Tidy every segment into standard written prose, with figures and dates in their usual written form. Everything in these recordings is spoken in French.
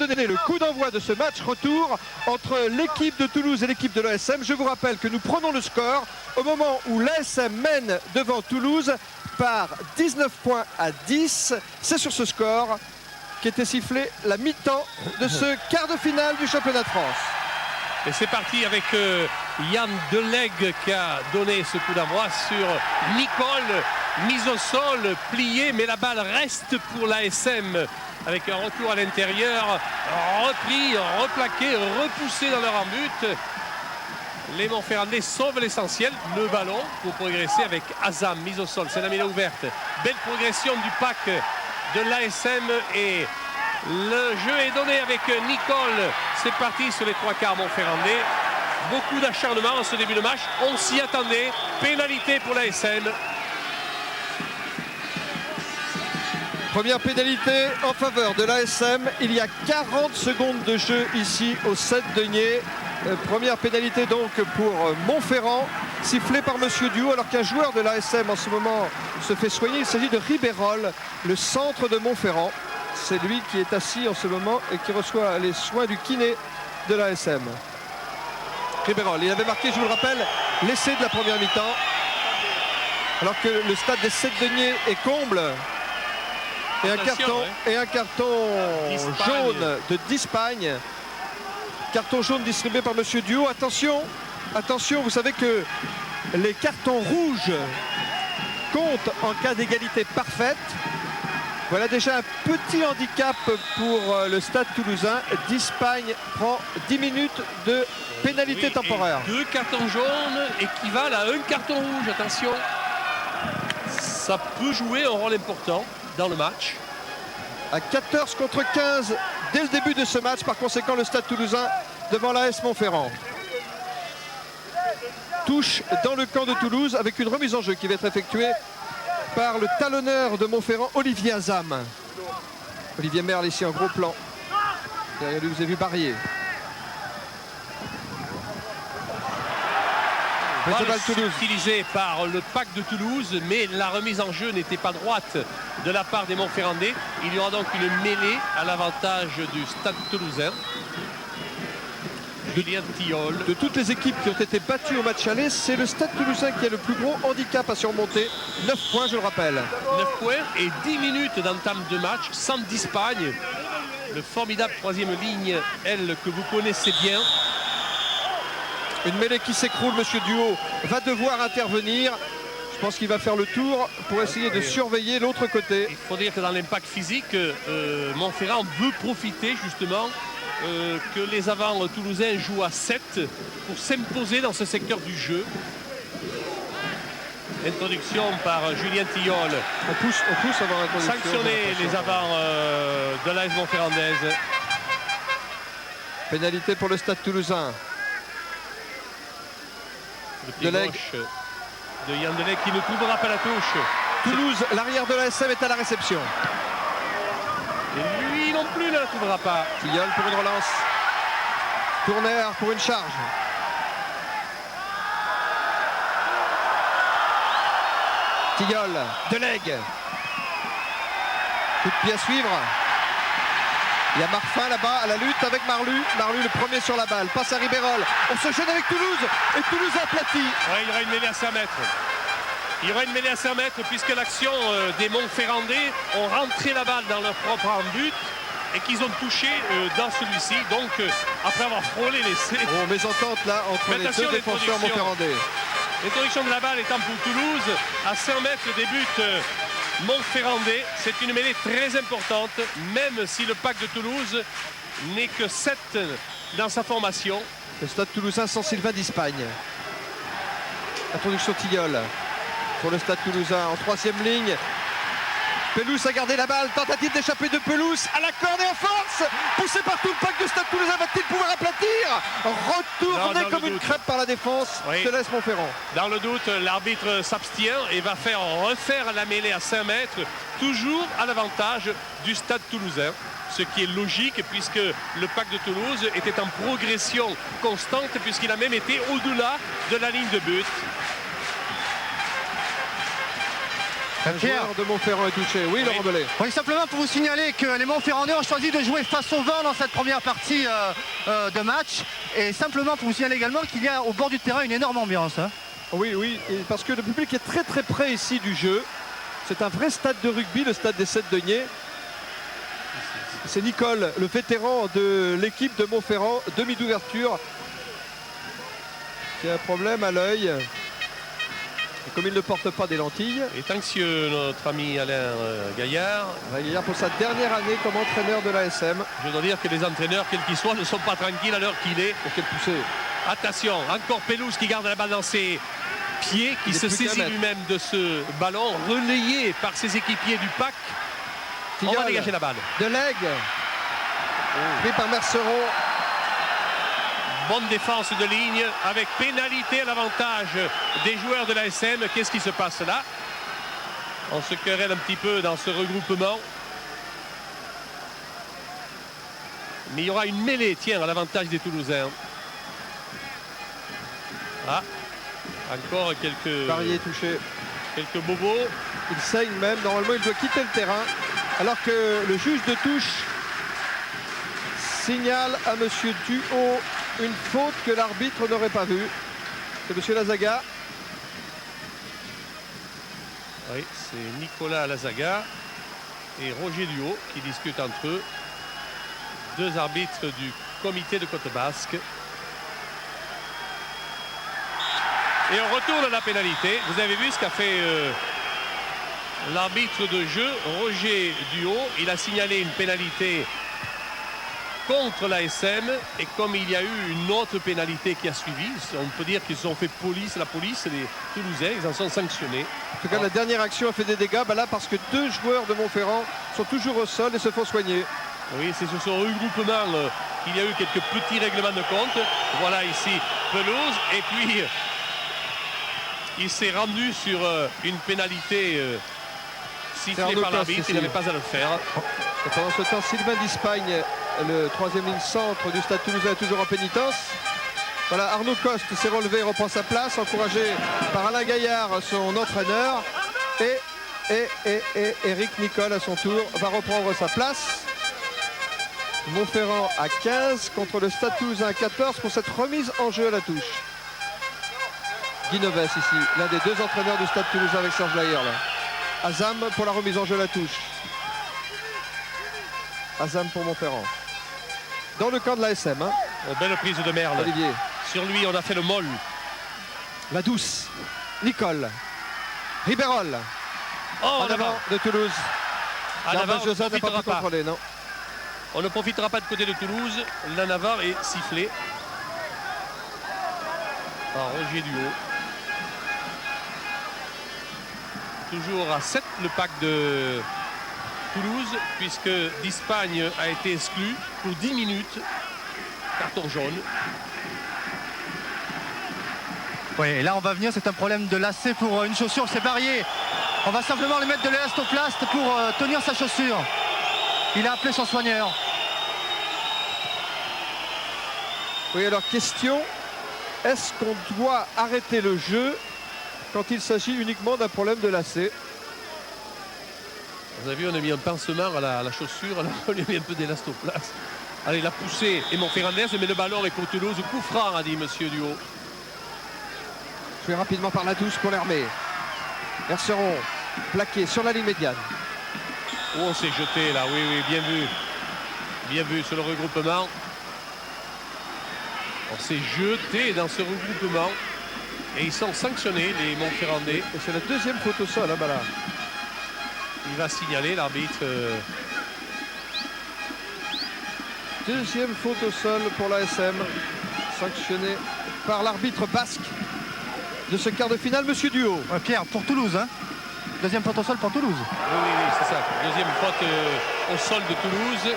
donner le coup d'envoi de ce match retour entre l'équipe de Toulouse et l'équipe de l'ASM. Je vous rappelle que nous prenons le score au moment où l'ASM mène devant Toulouse par 19 points à 10. C'est sur ce score qu'était sifflé la mi-temps de ce quart de finale du championnat de France. Et c'est parti avec Yann Delegue qui a donné ce coup d'envoi sur Nicole, mise au sol, pliée, mais la balle reste pour l'ASM avec un retour à l'intérieur, repris, replaqué, repoussé dans leur but. Les Montferrandais sauvent l'essentiel, le ballon pour progresser avec Azam, mise au sol, c'est la mêlée ouverte. Belle progression du pack de l'ASM et le jeu est donné avec Nicole. C'est parti sur les trois quarts Montferrandais. Beaucoup d'acharnement en ce début de match. On s'y attendait. Pénalité pour l'ASM. Première pénalité en faveur de l'ASM. Il y a 40 secondes de jeu ici au 7 deniers. Première pénalité donc pour Montferrand, sifflé par Monsieur Duhaut, alors qu'un joueur de l'ASM en ce moment se fait soigner. Il s'agit de Ribérol, le centre de Montferrand. C'est lui qui est assis en ce moment et qui reçoit les soins du kiné de l'ASM. Ribérol, il avait marqué, je vous le rappelle, l'essai de la première mi-temps. Alors que le stade des 7 deniers est comble. Et un carton jaune de Dispagne. Carton jaune distribué par Monsieur Duhaut. Attention, attention, vous savez que les cartons rouges comptent en cas d'égalité parfaite. Voilà déjà un petit handicap pour le stade toulousain. Dispagne prend 10 minutes de pénalité temporaire. Deux cartons jaunes équivalent à un carton rouge. Attention, ça peut jouer un rôle important dans le match. À 14 contre 15 dès le début de ce match. Par conséquent, le stade toulousain devant l'AS Montferrand. Touche dans le camp de Toulouse avec une remise en jeu qui va être effectuée par le talonneur de Montferrand, Olivier Azam. Olivier Merle ici en gros plan. Derrière lui, vous avez vu Barrier. Utilisé par le pack de Toulouse, mais la remise en jeu n'était pas droite de la part des Montferrandais. Il y aura donc une mêlée à l'avantage du stade toulousain. Julien Tillol. De toutes les équipes qui ont été battues au match aller, c'est le stade toulousain qui a le plus gros handicap à surmonter. 9 points, je le rappelle. 9 points et 10 minutes d'entame de match sans Dispagne. Le formidable troisième ligne, elle, que vous connaissez bien. Une mêlée qui s'écroule, Monsieur Duhaut va devoir intervenir. Je pense qu'il va faire le tour pour essayer de surveiller l'autre côté. Il faut dire que dans l'impact physique, Montferrand veut profiter justement que les avants toulousains jouent à 7 pour s'imposer dans ce secteur du jeu. Introduction par Julien Tillol. On pousse avant l'introduction. Sanctionner les avants de l'AS Montferrandaise. Pénalité pour le stade toulousain. Le pied gauche de Yann Delegue qui ne trouvera pas la touche. Toulouse, l'arrière de l'ASM est à la réception. Et lui non plus ne la trouvera pas. Tillol pour une relance. Tournaire pour une charge. Tillol, Delegue. Coup de pied à suivre. Il y a Marfin là-bas à la lutte avec Marlu. Marlu le premier sur la balle. Passe à Ribérol. On se gêne avec Toulouse. Et Toulouse aplati. Ouais, il y aura une mêlée à 5 mètres. Il y aura une mêlée à 5 mètres puisque l'action des Montferrandais ont rentré la balle dans leur propre but et qu'ils ont touché dans celui-ci. Donc, après avoir frôlé l'essai. Oh, mésentente là entre les deux défenseurs montferrandais. L'introduction de la balle étant pour Toulouse. À 5 mètres des buts Montferrandais. C'est une mêlée très importante, même si le pack de Toulouse n'est que 7 dans sa formation. Le stade toulousain sans Sylvain Dispagne. Introduction Tillol pour le stade toulousain en troisième ligne. Pelouse a gardé la balle, tentative d'échapper de Pelouse à la corne et en force, poussé par tout le pack du stade toulousain, va-t-il pouvoir aplatir? Retourné comme une crêpe par la défense de l'AS Montferrand. Dans le doute, l'arbitre s'abstient et va refaire la mêlée à 5 mètres, toujours à l'avantage du stade toulousain. Ce qui est logique puisque le pack de Toulouse était en progression constante puisqu'il a même été au-delà de la ligne de but. Un joueur de Montferrand est touché. Oui, Laurent Belay. Oui, simplement pour vous signaler que les Montferrandais ont choisi de jouer face au vent dans cette première partie de match. Et simplement pour vous signaler également qu'il y a au bord du terrain une énorme ambiance. Hein. Oui, oui, parce que le public est très très près ici du jeu. C'est un vrai stade de rugby, le stade des 7 deniers. C'est Nicole, le vétéran de l'équipe de Montferrand, demi d'ouverture, qui a un problème à l'œil. Et comme il ne porte pas des lentilles. Il est anxieux, notre ami Alain Gaillard. Gaillard pour sa dernière année comme entraîneur de l'ASM. Je dois dire que les entraîneurs, quels qu'ils soient, ne sont pas tranquilles à l'heure qu'il est. Pour quel poussé. Attention, encore Pelouse qui garde la balle dans ses pieds, qui se saisit lui-même de ce ballon, relayé par ses équipiers du pack. On va dégager la balle. De Lègue. Pris par Merceron. Bonne défense de ligne avec pénalité à l'avantage des joueurs de l'ASM. Qu'est-ce qui se passe là? On se querelle un petit peu dans ce regroupement. Mais il y aura une mêlée, tiens, à l'avantage des Toulousains. Ah, encore quelques... Barrier touché. Quelques bobos. Il saigne même. Normalement, il doit quitter le terrain. Alors que le juge de touche signale à monsieur Duhaut une faute que l'arbitre n'aurait pas vue. C'est monsieur Lazaga. Oui, c'est Nicolas Lazaga et Roger Duhaut qui discutent entre eux. Deux arbitres du comité de Côte-Basque. Et on retourne à la pénalité. Vous avez vu ce qu'a fait l'arbitre de jeu, Roger Duhaut. Il a signalé une pénalité contre l'ASM, et comme il y a eu une autre pénalité qui a suivi, on peut dire qu'ils ont fait police, la police, les Toulousains, ils en sont sanctionnés. En tout cas, la dernière action a fait des dégâts, là parce que deux joueurs de Montferrand sont toujours au sol et se font soigner. Oui, c'est sur ce regroupement qu'il y a eu quelques petits règlements de compte. Voilà ici Pelouse, et puis il s'est rendu sur une pénalité sifflée par l'arbitre, il n'avait pas à le faire. Et pendant ce temps, Sylvain d'Espagne, le troisième ligne centre du Stade Toulousain, est toujours en pénitence. Voilà, Arnaud Coste s'est relevé, reprend sa place, encouragé par Alain Gaillard, son entraîneur. Et Eric Nicole, à son tour, va reprendre sa place. Montferrand à 15 contre le Stade Toulousain à 14 pour cette remise en jeu à la touche. Guy Noves ici, l'un des deux entraîneurs du Stade Toulousain avec Serge Layer. Azam pour la remise en jeu à la touche. Azam pour Montferrand. Dans le camp de l'ASM. Hein. Oh, belle prise de Merle. Olivier. Sur lui, on a fait le molle. La douce. Nicole. Ribérol. Oh, en avant de Toulouse. À Navarre, on ne n'a pas profitera pu pas. contrôler, non. On ne profitera pas de côté de Toulouse. La Navarre est sifflée par Roger Duhaut. Toujours à 7 le pack de Toulouse, puisque d'Espagne a été exclu pour 10 minutes. Carton jaune. Oui, et là on va venir, c'est un problème de lacet pour une chaussure, c'est barrier. On va simplement lui mettre de l'élastoplast pour tenir sa chaussure. Il a appelé son soigneur. Oui, alors question, est-ce qu'on doit arrêter le jeu quand il s'agit uniquement d'un problème de lacet? Vous avez vu, on a mis un pansement à la chaussure, alors on lui a mis un peu d'élastoplast. Allez, il a poussé et Montferrandais, mais le ballon est pour Toulouse. Coup franc, a dit monsieur Duhaut. Joué rapidement par la douce pour l'Hermée. Merceron plaqué sur la ligne médiane. Oh, on s'est jeté là, oui, oui, bien vu. Bien vu sur le regroupement. On s'est jeté dans ce regroupement. Et ils sont sanctionnés, les Montferrandais. Et c'est la deuxième faute au sol, là-bas là. Il va signaler l'arbitre. Deuxième faute au sol pour l'ASM, sanctionné par l'arbitre basque de ce quart de finale, monsieur Duhaut. Ouais, Pierre, pour Toulouse, hein. Deuxième faute au sol pour Toulouse. Oui, oui, oui, c'est ça. Deuxième faute au sol de Toulouse.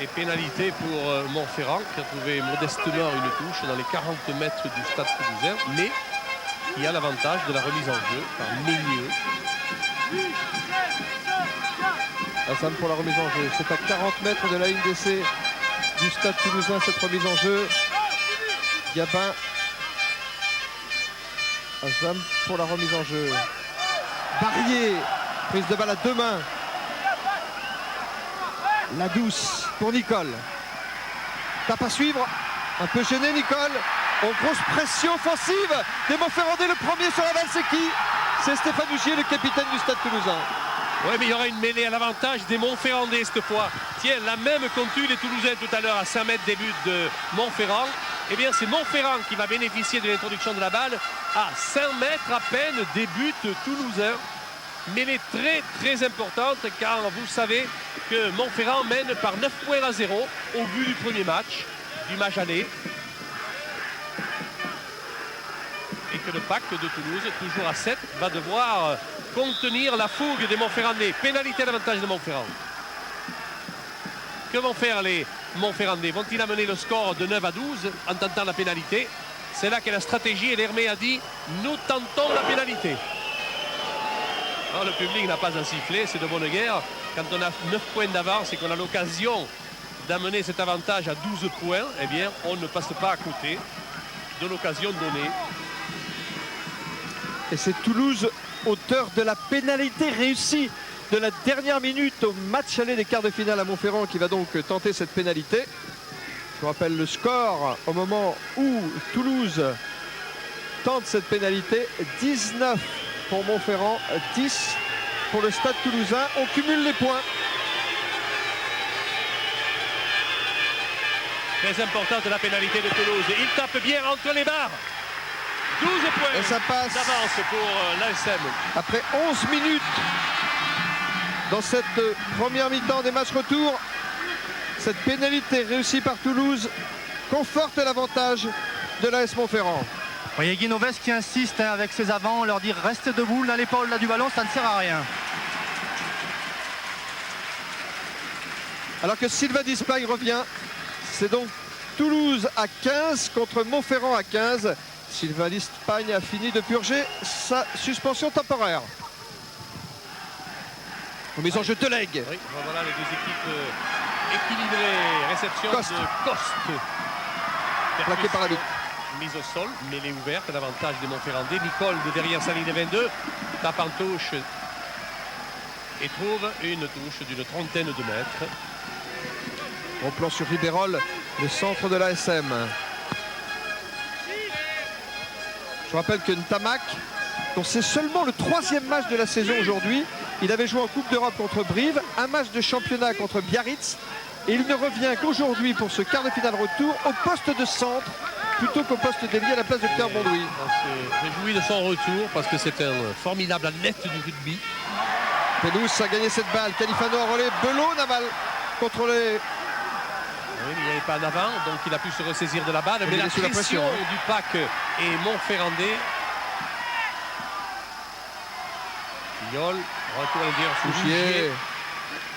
Et pénalité pour Montferrand, qui a trouvé modestement une touche dans les 40 mètres du stade toulousain, mais qui a l'avantage de la remise en jeu par Mélieu. Azam pour la remise en jeu. C'est à 40 mètres de la ligne d'essai du stade toulousain, cette remise en jeu. Gabin. Azam pour la remise en jeu. Barrier, prise de balle à 2 mains. La douce pour Nicole. Tape à suivre. Un peu gêné Nicole. En grosse pression offensive des Montferrandais. Le premier sur la balle, c'est qui? C'est Stéphane Ougier, le capitaine du Stade Toulousain. Oui, mais il y aura une mêlée à l'avantage des Montferrandais cette fois. Tiens, la même qu'ont eu les Toulousains tout à l'heure à 5 mètres des buts de Montferrand. Eh bien, c'est Montferrand qui va bénéficier de l'introduction de la balle à 5 mètres à peine des buts toulousains. Mêlée très très importante car vous savez que Montferrand mène par 9 points à 0 au but du premier match, du match aller. Et que le pacte de Toulouse, toujours à 7, va devoir contenir la fougue des Montferrandais. Pénalité à l'avantage de Montferrand. Que vont faire les Montferrandais? Vont-ils amener le score de 9 à 12 en tentant la pénalité? C'est là qu'est la stratégie et l'Hermé a dit nous tentons la pénalité. Alors, le public n'a pas à siffler, c'est de bonne guerre. Quand on a 9 points d'avance et qu'on a l'occasion d'amener cet avantage à 12 points, eh bien on ne passe pas à côté de l'occasion donnée. Et c'est Toulouse, auteur de la pénalité réussie de la dernière minute au match aller des quarts de finale à Montferrand, qui va donc tenter cette pénalité. Je vous rappelle le score au moment où Toulouse tente cette pénalité. 19 pour Montferrand, 10 pour le Stade Toulousain. On cumule les points. Très importante la pénalité de Toulouse. Il tape bien entre les barres. 12 points et ça passe d'avance pour l'ASM. Après 11 minutes dans cette première mi-temps des matchs retour, cette pénalité réussie par Toulouse conforte l'avantage de l'AS Montferrand. Vous voyez Guinoves qui insiste avec ses avants, leur dire reste debout, là l'épaule, là du ballon, ça ne sert à rien. Alors que Sylvain Dispagne revient, c'est donc Toulouse à 15 contre Montferrand à 15. Sylvain Dispagne a fini de purger sa suspension temporaire. Mise en jeu de Leg. Oui, voilà les deux équipes équilibrées. Réception Coste. de Coste. Plaqué par la lutte. Mise au sol, mêlée ouverte, l'avantage des Montferrandais. Nicole de derrière sa ligne 22, tape en touche et trouve une touche d'une trentaine de mètres. Au plan sur Ribérol, le centre de l'ASM. Je rappelle que Ntamak, dont c'est seulement le 3e match de la saison aujourd'hui, il avait joué en Coupe d'Europe contre Brive, un match de championnat contre Biarritz, et il ne revient qu'aujourd'hui pour ce quart de finale retour au poste de centre plutôt qu'au poste d'ailier à la place de Pierre Bondouy. On se réjouit de son retour parce que c'est un formidable athlète du rugby. Pénous a gagné cette balle, Califano a relais, Belot n'a mal contrôlé. Oui, mais il n'y avait pas d'avant, donc il a pu se ressaisir de la balle. Mais la pression du pack et Montferrandais. Guignol, retour à dire Fougier.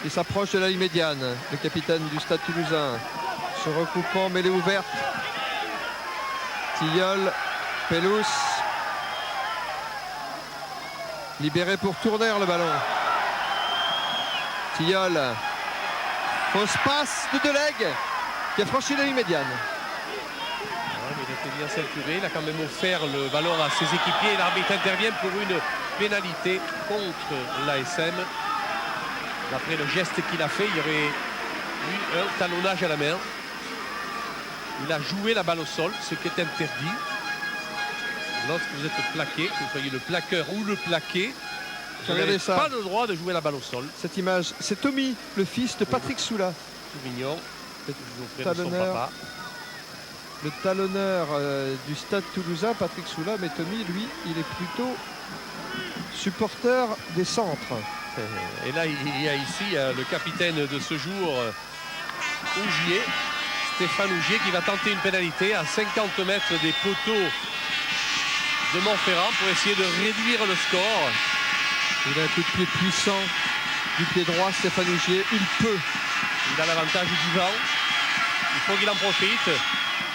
Il s'approche de la ligne médiane, le capitaine du Stade Toulousain. Se recoupant, mêlée ouverte. Tilleul, Pelous. Libéré pour Tourner le ballon. Tilleul. Fausse passe de Deleg qui a franchi la ligne médiane. Ouais, mais il était bien ceinturé. Il a quand même offert le ballon à ses équipiers. L'arbitre intervient pour une pénalité contre l'ASM. D'après le geste qu'il a fait, il y aurait eu un talonnage à la main. Il a joué la balle au sol, ce qui est interdit. Lorsque vous êtes plaqué, que vous soyez le plaqueur ou le plaqué, vous n'avez pas le droit de jouer la balle au sol. Cette image, c'est Tommy, le fils de Patrick Soula. Tout mignon. Talonneur, le talonneur du Stade Toulousain, Patrick Soula, mais Tommy, lui, il est plutôt supporter des centres. Et là, il y a ici le capitaine de ce jour, Ougier, Stéphane Ougier, qui va tenter une pénalité à 50 mètres des poteaux de Montferrand pour essayer de réduire le score. Il a un coup de pied puissant du pied droit, Stéphane Ougier. Il peut. Il a l'avantage du vent. Il faut qu'il en profite.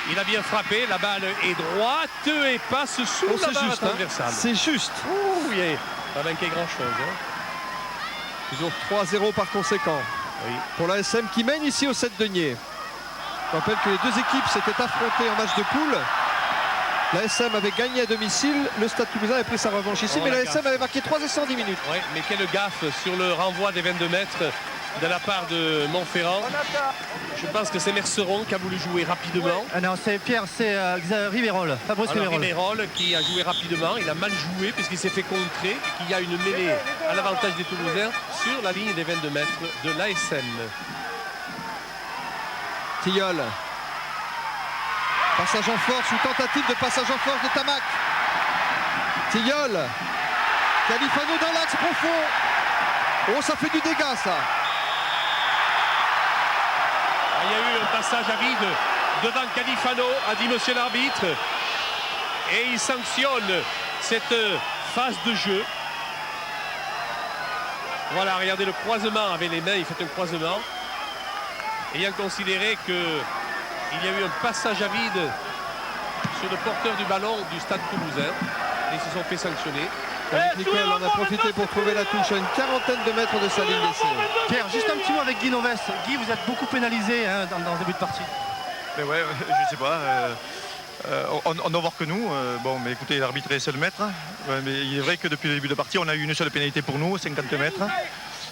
Il a bien frappé. La balle est droite et passe sous la barre transversale. C'est juste. Ouh, il n'a pas manqué grand-chose. Hein. Toujours 3-0 par conséquent. Oui. Pour l'ASM qui mène ici au 7 deniers. Je rappelle que les deux équipes s'étaient affrontées en match de poule. La SM avait gagné à domicile, le Stade Toulousain avait pris sa revanche ici, mais la SM avait marqué 3 essais en 10 minutes. Oui, mais quelle gaffe sur le renvoi des 22 mètres de la part de Montferrand. Je pense que c'est Merceron qui a voulu jouer rapidement. Ah non, c'est Pierre, c'est Riverol, Fabrice Riverol. Riverol qui a joué rapidement, il a mal joué puisqu'il s'est fait contrer et qu'il y a une mêlée à l'avantage des Toulousains sur la ligne des 22 mètres de l'ASM. Tilleul. Passage en force ou tentative de passage en force de Tamac. Tilleul. Califano dans l'axe profond. Oh, ça fait du dégât, ça. Il y a eu un passage à vide devant Califano, a dit monsieur l'arbitre. Et il sanctionne cette phase de jeu. Voilà, regardez le croisement avec les mains, il fait un croisement. Ayant considéré qu'il y a eu un passage à vide sur le porteur du ballon du Stade Toulousain. Et ils se sont fait sanctionner. Nicole en a profité pour trouver la touche à une quarantaine de mètres de sa ligne d'essai. Pierre, juste un petit mot avec Guy Noves. Guy, vous êtes beaucoup pénalisé hein, dans ce début de partie. Mais ouais, je sais pas. On doit voir que nous. Bon, mais écoutez, l'arbitre est seul maître. Ouais, mais il est vrai que depuis le début de partie, on a eu une seule pénalité pour nous, 50 mètres.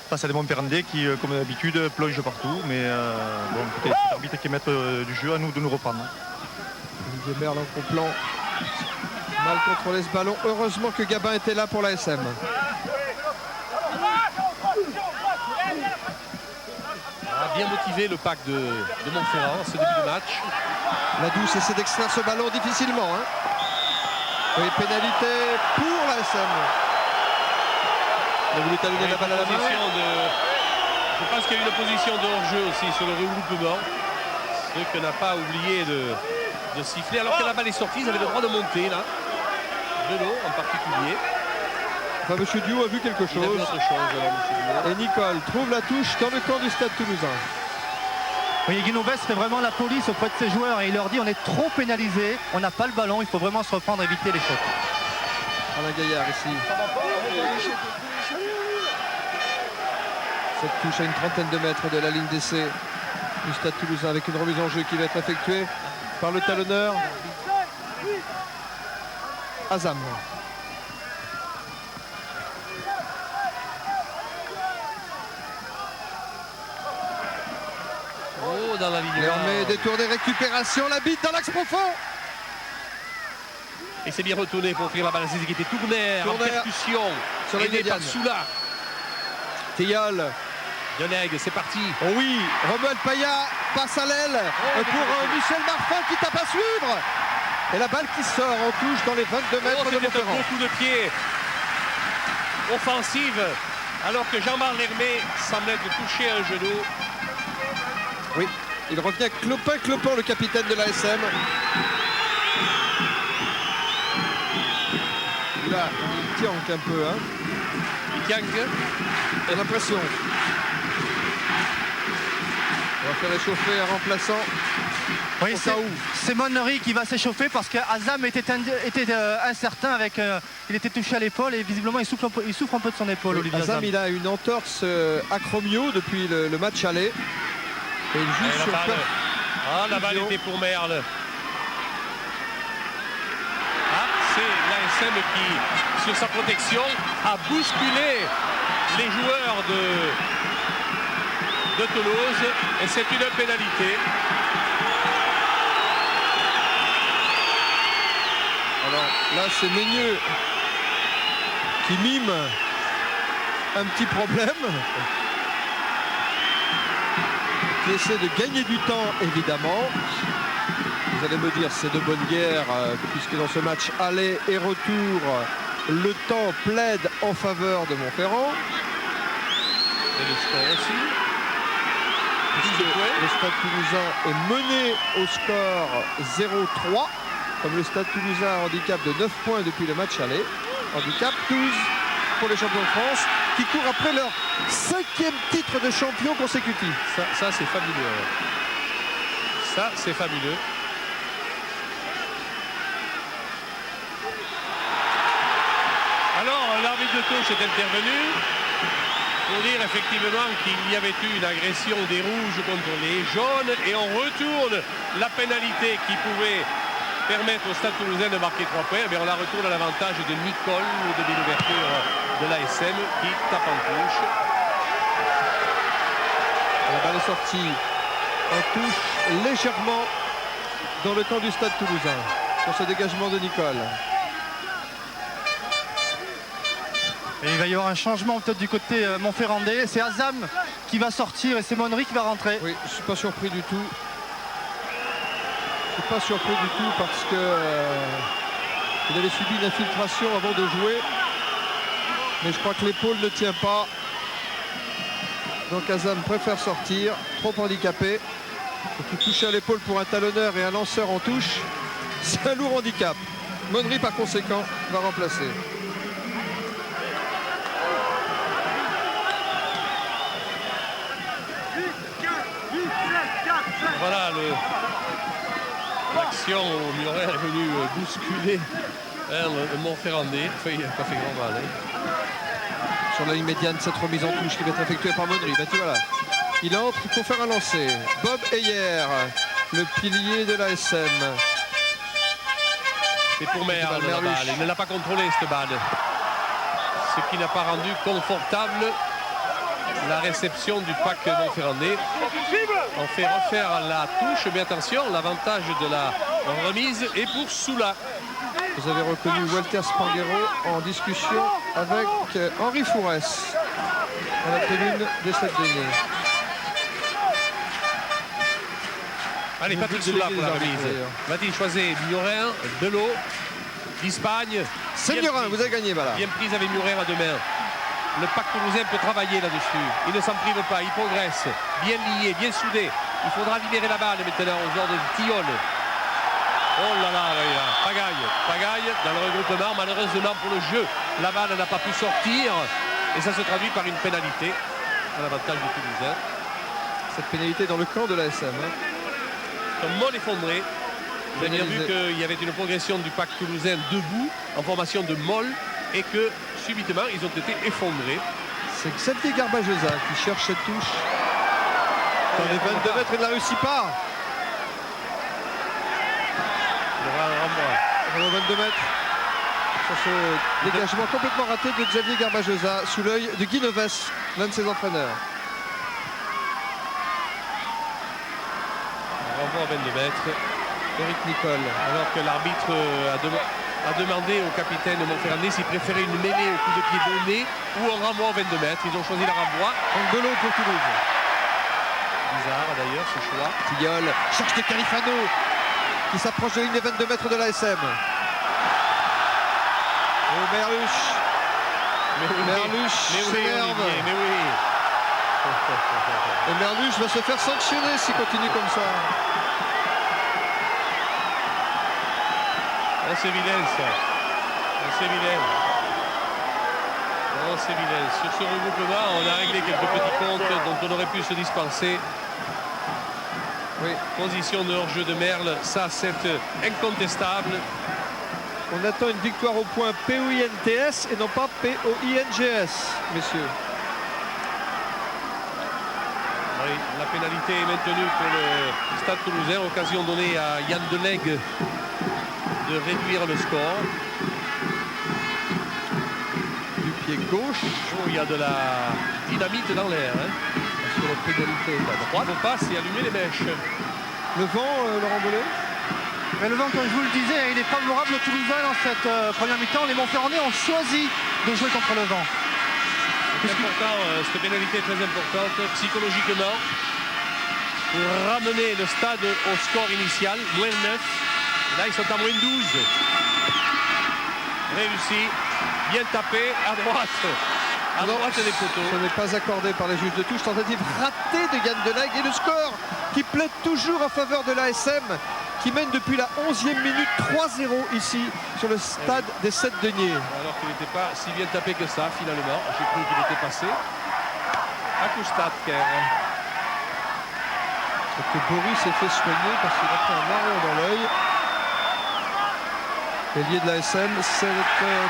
Face à des Montferrandais qui, comme d'habitude, plongent partout. Mais bon, écoutez, c'est l'arbitre qui est maître du jeu, à nous de nous reprendre. Olivier Merle en complant. Mal contrôlé ce ballon. Heureusement que Gabin était là pour la SM. Bien motivé le pack de Montferrand ce début de match. La Douce essaie d'extraire ce ballon difficilement. Hein. Et pénalité pour la SM. Il a voulu talonner la balle à la main. Je pense qu'il y a eu une position de hors-jeu aussi sur le regroupement. Ce que n'a pas oublié de siffler. Alors que la balle est sortie, ils avaient le droit de monter là. De l'eau en particulier. Enfin, M. Diou a vu quelque chose. Il a vu autre chose, et Nicole trouve la touche dans le camp du Stade Toulousain. Oui, Guy Noves fait vraiment la police auprès de ses joueurs et il leur dit on est trop pénalisé, on n'a pas le ballon, il faut vraiment se reprendre, éviter les fautes. Alain Gaillard ici. Cette touche à une trentaine de mètres de la ligne d'essai du Stade Toulousain avec une remise en jeu qui va être effectuée par le talonneur Azam. Oh, dans la ligne. Désormais détourné, récupération, la bite dans l'axe profond. Et c'est bien retourné pour offrir la balle à Zizé qui était tourné en percussion. Sur la aidé par Soula. Tilleul. Deneg, c'est parti. Oh oui, Romuald Paya passe à l'aile pour Michel Marfan qui tape à suivre. Et la balle qui sort en touche dans les 22 mètres de Montferrand. Un gros coup de pied offensive alors que Jean-Marc Lermé semblait toucher un genou. Oui, il revient clopin, le capitaine de l'ASM. Là, il tianque un peu. Hein. Il tianque. J'ai l'impression. On va faire échauffer un remplaçant. Oui, c'est Monnery qui va s'échauffer parce qu'Azam était incertain avec. Il était touché à l'épaule et visiblement il souffre un peu de son épaule. Oui, Azam, il a une entorse acromio depuis le match aller. Et il joue sur la balle. Ah, la balle était pour Merle. Ah, c'est l'ASM qui, sur sa protection, a bousculé les joueurs de Toulouse. Et c'est une pénalité. Alors là, c'est Meigneux qui mime un petit problème. Qui essaie de gagner du temps, évidemment. Vous allez me dire, c'est de bonne guerre, puisque dans ce match aller et retour, le temps plaide en faveur de Montferrand. Et le score aussi. Le Stade Toulousain est mené au score 0-3. Comme le Stade Toulousain a un handicap de 9 points depuis le match aller. Handicap 12 pour les champions de France qui courent après leur 5e titre de champion consécutif. Ça c'est fabuleux. Ça c'est fabuleux. Alors l'arbitre de touche est intervenu pour dire effectivement qu'il y avait eu une agression des rouges contre les jaunes et on retourne la pénalité qui pouvait permettre au Stade Toulousain de marquer 3 points. Mais on la retourne à l'avantage de Nicole, le début d'ouverture de l'ASM qui tape en touche. La balle est sortie en touche légèrement dans le camp du Stade Toulousain sur ce dégagement de Nicole. Et il va y avoir un changement peut-être du côté montferrandais. C'est Azam qui va sortir et c'est Monnery qui va rentrer. Oui, je ne suis pas surpris du tout. Je ne suis pas surpris du tout parce que il avait subi une infiltration avant de jouer. Mais je crois que l'épaule ne tient pas. Donc Azam préfère sortir, trop handicapé. Et toucher à l'épaule pour un talonneur et un lanceur en touche, c'est un lourd handicap. Monnery par conséquent va remplacer. Voilà l'action où Muret est venu bousculer le Montferrandais. Il n'a pas fait grand mal. Sur la ligne médiane, cette remise en touche qui va être effectuée par Monnery. Ben, voilà. Il entre, il faut faire un lancer. Bob Heyer, le pilier de l'ASM. C'est pour Merle, la balle. Il ne l'a pas contrôlé cette balle. Ce qui n'a pas rendu confortable la réception du pack Montferrandais. On fait refaire la touche, mais attention, l'avantage de la remise est pour Soula. Vous avez reconnu Walter Spanghero en discussion avec Henri Fourès à la tribune de cette deuxième. Allez, Patrick Soula pour la remise. Va-t-il choisir Muret, Delot, d'Espagne? C'est Muret, vous avez gagné, voilà. Bien prise avec Muret à deux mains. Le pack toulousain peut travailler là-dessus. Il ne s'en prive pas, il progresse. Bien lié, bien soudé. Il faudra libérer la balle maintenant aux ordres de Tillol. Oh là là, Pagaille dans le regroupement. Malheureusement pour le jeu, la balle n'a pas pu sortir. Et ça se traduit par une pénalité à l'avantage du Toulousain. Cette pénalité dans le camp de l'ASM. Un Moll effondré. Vous avez bien vu qu'il y avait une progression du pack toulousain debout en formation de Moll et que subitement ils ont été effondrés. C'est Xavier Garbajosa qui cherche cette touche. Dans les 22 mètres, il ne la réussit pas. Il y aura un 22 mètres. Sur ce dégagement complètement raté de Xavier Garbajosa sous l'œil de Guy Neves, l'un de ses entraîneurs. Renvoi à 22 mètres. Eric Nicole. Alors que l'arbitre a demandé au capitaine Montferrandais s'il préférait une mêlée au coup de pied donné ou un renvoi à 22 mètres. Ils ont choisi la renvoi. Donc de l'eau pour Toulouse. Bizarre d'ailleurs ce choix. Tillol cherche de Califano qui s'approche de la ligne des 22 mètres de l'ASM. Oh, Merluche. Merluche s'énerve. Mais oui. Et Merluche va se faire sanctionner s'il continue comme ça. Oh, c'est vilain ça. Oh, c'est vilain. Oh, c'est vilain. Sur ce regroupement, on a réglé quelques petits comptes dont on aurait pu se dispenser. Oui. Position de hors-jeu de Merle, ça c'est incontestable. On attend une victoire au point POINTS et non pas POINGS, messieurs. Oui, la pénalité est maintenue pour le Stade Toulousain. Occasion donnée à Yann Delegue de réduire le score. Du pied gauche. Oh, il y a de la dynamite dans l'air. Sur la pénalité. Droite passe et allumer les mèches. Le vent, Laurent Bollet. Mais le vent, comme je vous le disais, il est favorable aux Toulousains dans cette première mi-temps. Les Montferrandais ont choisi de jouer contre le vent. C'est important, cette pénalité est très importante psychologiquement pour ramener le stade au score initial, moins 9. Là, ils sont à moins 12. Réussi, bien tapé, à droite. À droite des poteaux. Ce n'est pas accordé par les juges de touche. Tentative ratée de Yann Delegue et le score qui plaide toujours en faveur de l'ASM qui mène depuis la 11e minute 3-0 ici sur le stade des 7 deniers. Alors qu'il n'était pas si bien tapé que ça finalement. J'ai cru qu'il était passé. À Koustad, que Boris s'est fait soigner parce qu'il a pris un marron dans l'œil. L'ailier de l'ASM, cette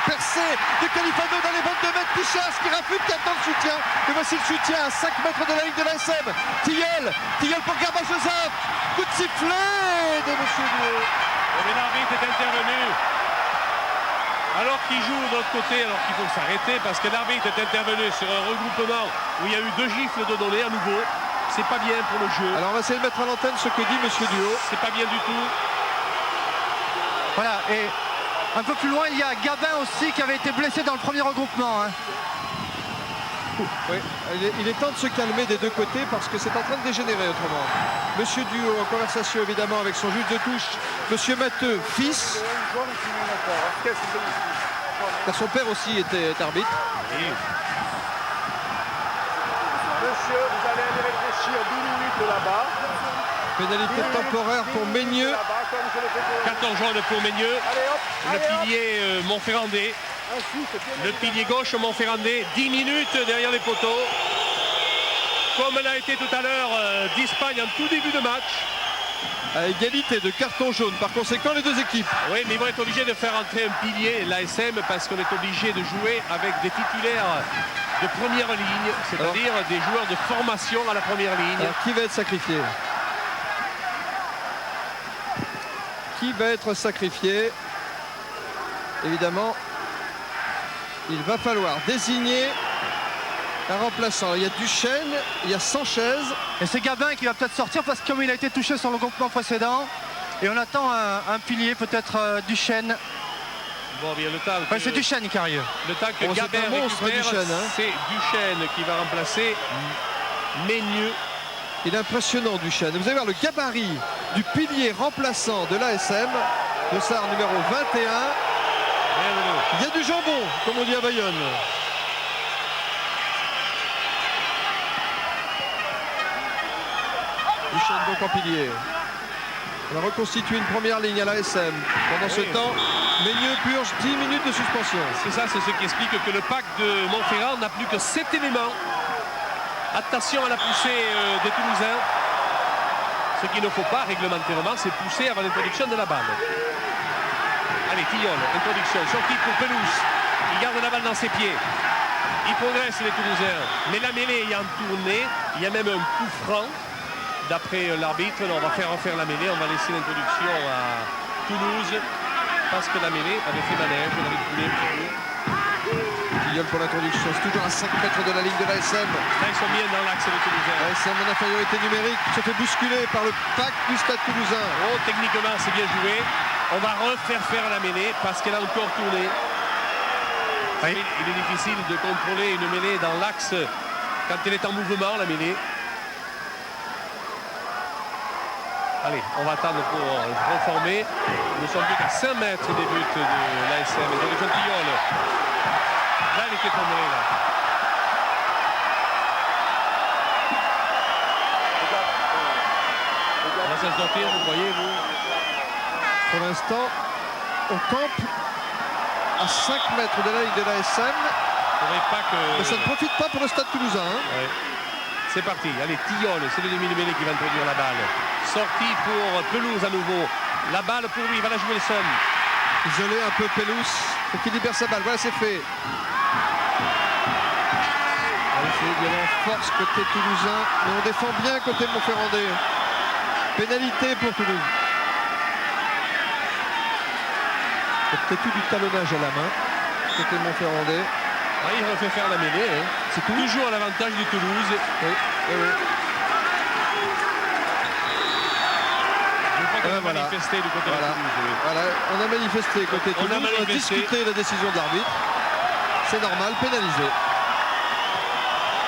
percée de Califano dans les 22 mètres. Pichas qui rafute, qui attend le soutien. Et voici le soutien à 5 mètres de la ligne de l'ASM. Tillol pour Garbajosa. Coup de sifflet de Monsieur Lieu. Mais l'arbitre est intervenu. Alors qu'il joue de l'autre côté, alors qu'il faut s'arrêter parce que l'arbitre est intervenu sur un regroupement où il y a eu 2 gifles de données à nouveau. C'est pas bien pour le jeu. Alors on va essayer de mettre à l'antenne ce que dit Monsieur Duhaut. C'est pas bien du tout. Voilà, et un peu plus loin, il y a Gabin aussi qui avait été blessé dans le premier regroupement. Hein. Oui, il est temps de se calmer des deux côtés parce que c'est en train de dégénérer autrement. Monsieur Duhaut en conversation évidemment avec son juge de touche, Monsieur Matteux, fils. Car son père aussi était arbitre. Oui. Monsieur, vous allez aller réfléchir 10 minutes là-bas. Pénalité temporaire pour Meigneux. 14 jaunes pour Meigneux. Le pilier Montferrandais. Le pilier gauche Montferrandais. 10 minutes derrière les poteaux. Comme elle a été tout à l'heure d'Espagne en tout début de match. À égalité de carton jaune. Par conséquent, les deux équipes. Oui, mais ils vont être obligés de faire entrer un pilier, l'ASM, parce qu'on est obligé de jouer avec des titulaires de première ligne, c'est-à-dire des joueurs de formation à la première ligne. Alors, qui va être sacrifié? Qui va être sacrifié? Évidemment, il va falloir désigner un remplaçant. Il y a Duchesne, il y a Sanchez. Et c'est Gabin qui va peut-être sortir parce que comme il a été touché sur le regroupement précédent, et on attend un pilier, peut-être Duchesne. Bon, bien le temps. Ouais, c'est Duchesne qui arrive. Le temps que Oh, c'est Gabin un monstre, récupère, Duchesne, hein. c'est Duchesne qui va remplacer Meigneux. Il est impressionnant, Duchesne. Vous allez voir le gabarit du pilier remplaçant de l'ASM, dossard numéro 21. Il y a du jambon, comme on dit à Bayonne. Duchesne donc en pilier. On a reconstitué une première ligne à l'ASM. Pendant ce temps, Meigneux purge 10 minutes de suspension. C'est ça, c'est ce qui explique que le pack de Montferrand n'a plus que 7 éléments. Attention à la poussée des Toulousains. Ce qu'il ne faut pas réglementairement, c'est pousser avant l'introduction de la balle. Allez, Tillol, introduction, sortie pour Pelouse. Il garde la balle dans ses pieds. Il progresse les Toulousains. Mais la mêlée ayant tourné, il y a même un coup franc. D'après l'arbitre, on va faire refaire la mêlée. On va laisser l'introduction à Toulouse. Parce que la mêlée avait fait manège, elle avait coulé un petit peu. Tilleul pour l'introduction, c'est toujours à 5 mètres de la ligne de l'ASM. Là, ils sont bien dans l'axe de Toulousain. L'ASM en infériorité numérique se fait bousculer par le pack du Stade Toulousain. Oh, techniquement, c'est bien joué. On va refaire faire la mêlée parce qu'elle a encore tourné. Oui. Il est difficile de contrôler une mêlée dans l'axe quand elle est en mouvement, la mêlée. Allez, on va attendre pour reformer. Nous sommes plus qu'à 5 mètres des buts de l'ASM. Et de Tilleul. Là, il était tombé, là. On va se sortir, vous voyez, vous. Pour l'instant, on campe à 5 mètres de la ligne de l'ASM. Pas que... Mais ça ne profite pas pour le Stade Toulousain. Hein. Ouais. C'est parti. Allez, Tilleul, c'est le demi-mêlée qui va introduire la balle. Sortie pour Pelouse à nouveau. La balle pour lui, il va la jouer le seul. Isolé un peu Pelouse. Faut qu'il libère sa balle. Voilà, c'est fait. Il y a la force côté toulousain. Mais on défend bien côté Montferrandais. Pénalité pour Toulouse. Il y a peut-être eu du talonnage à la main. Côté Montferrandais. Ah, il refait faire la mêlée. Hein. C'est toujours à l'avantage de Toulouse. Oui, oui. On a manifesté du côté de Toulouse. Oui. Voilà, on a manifesté côté Toulouse. On a discuté la décision de l'arbitre. C'est normal, pénalisé.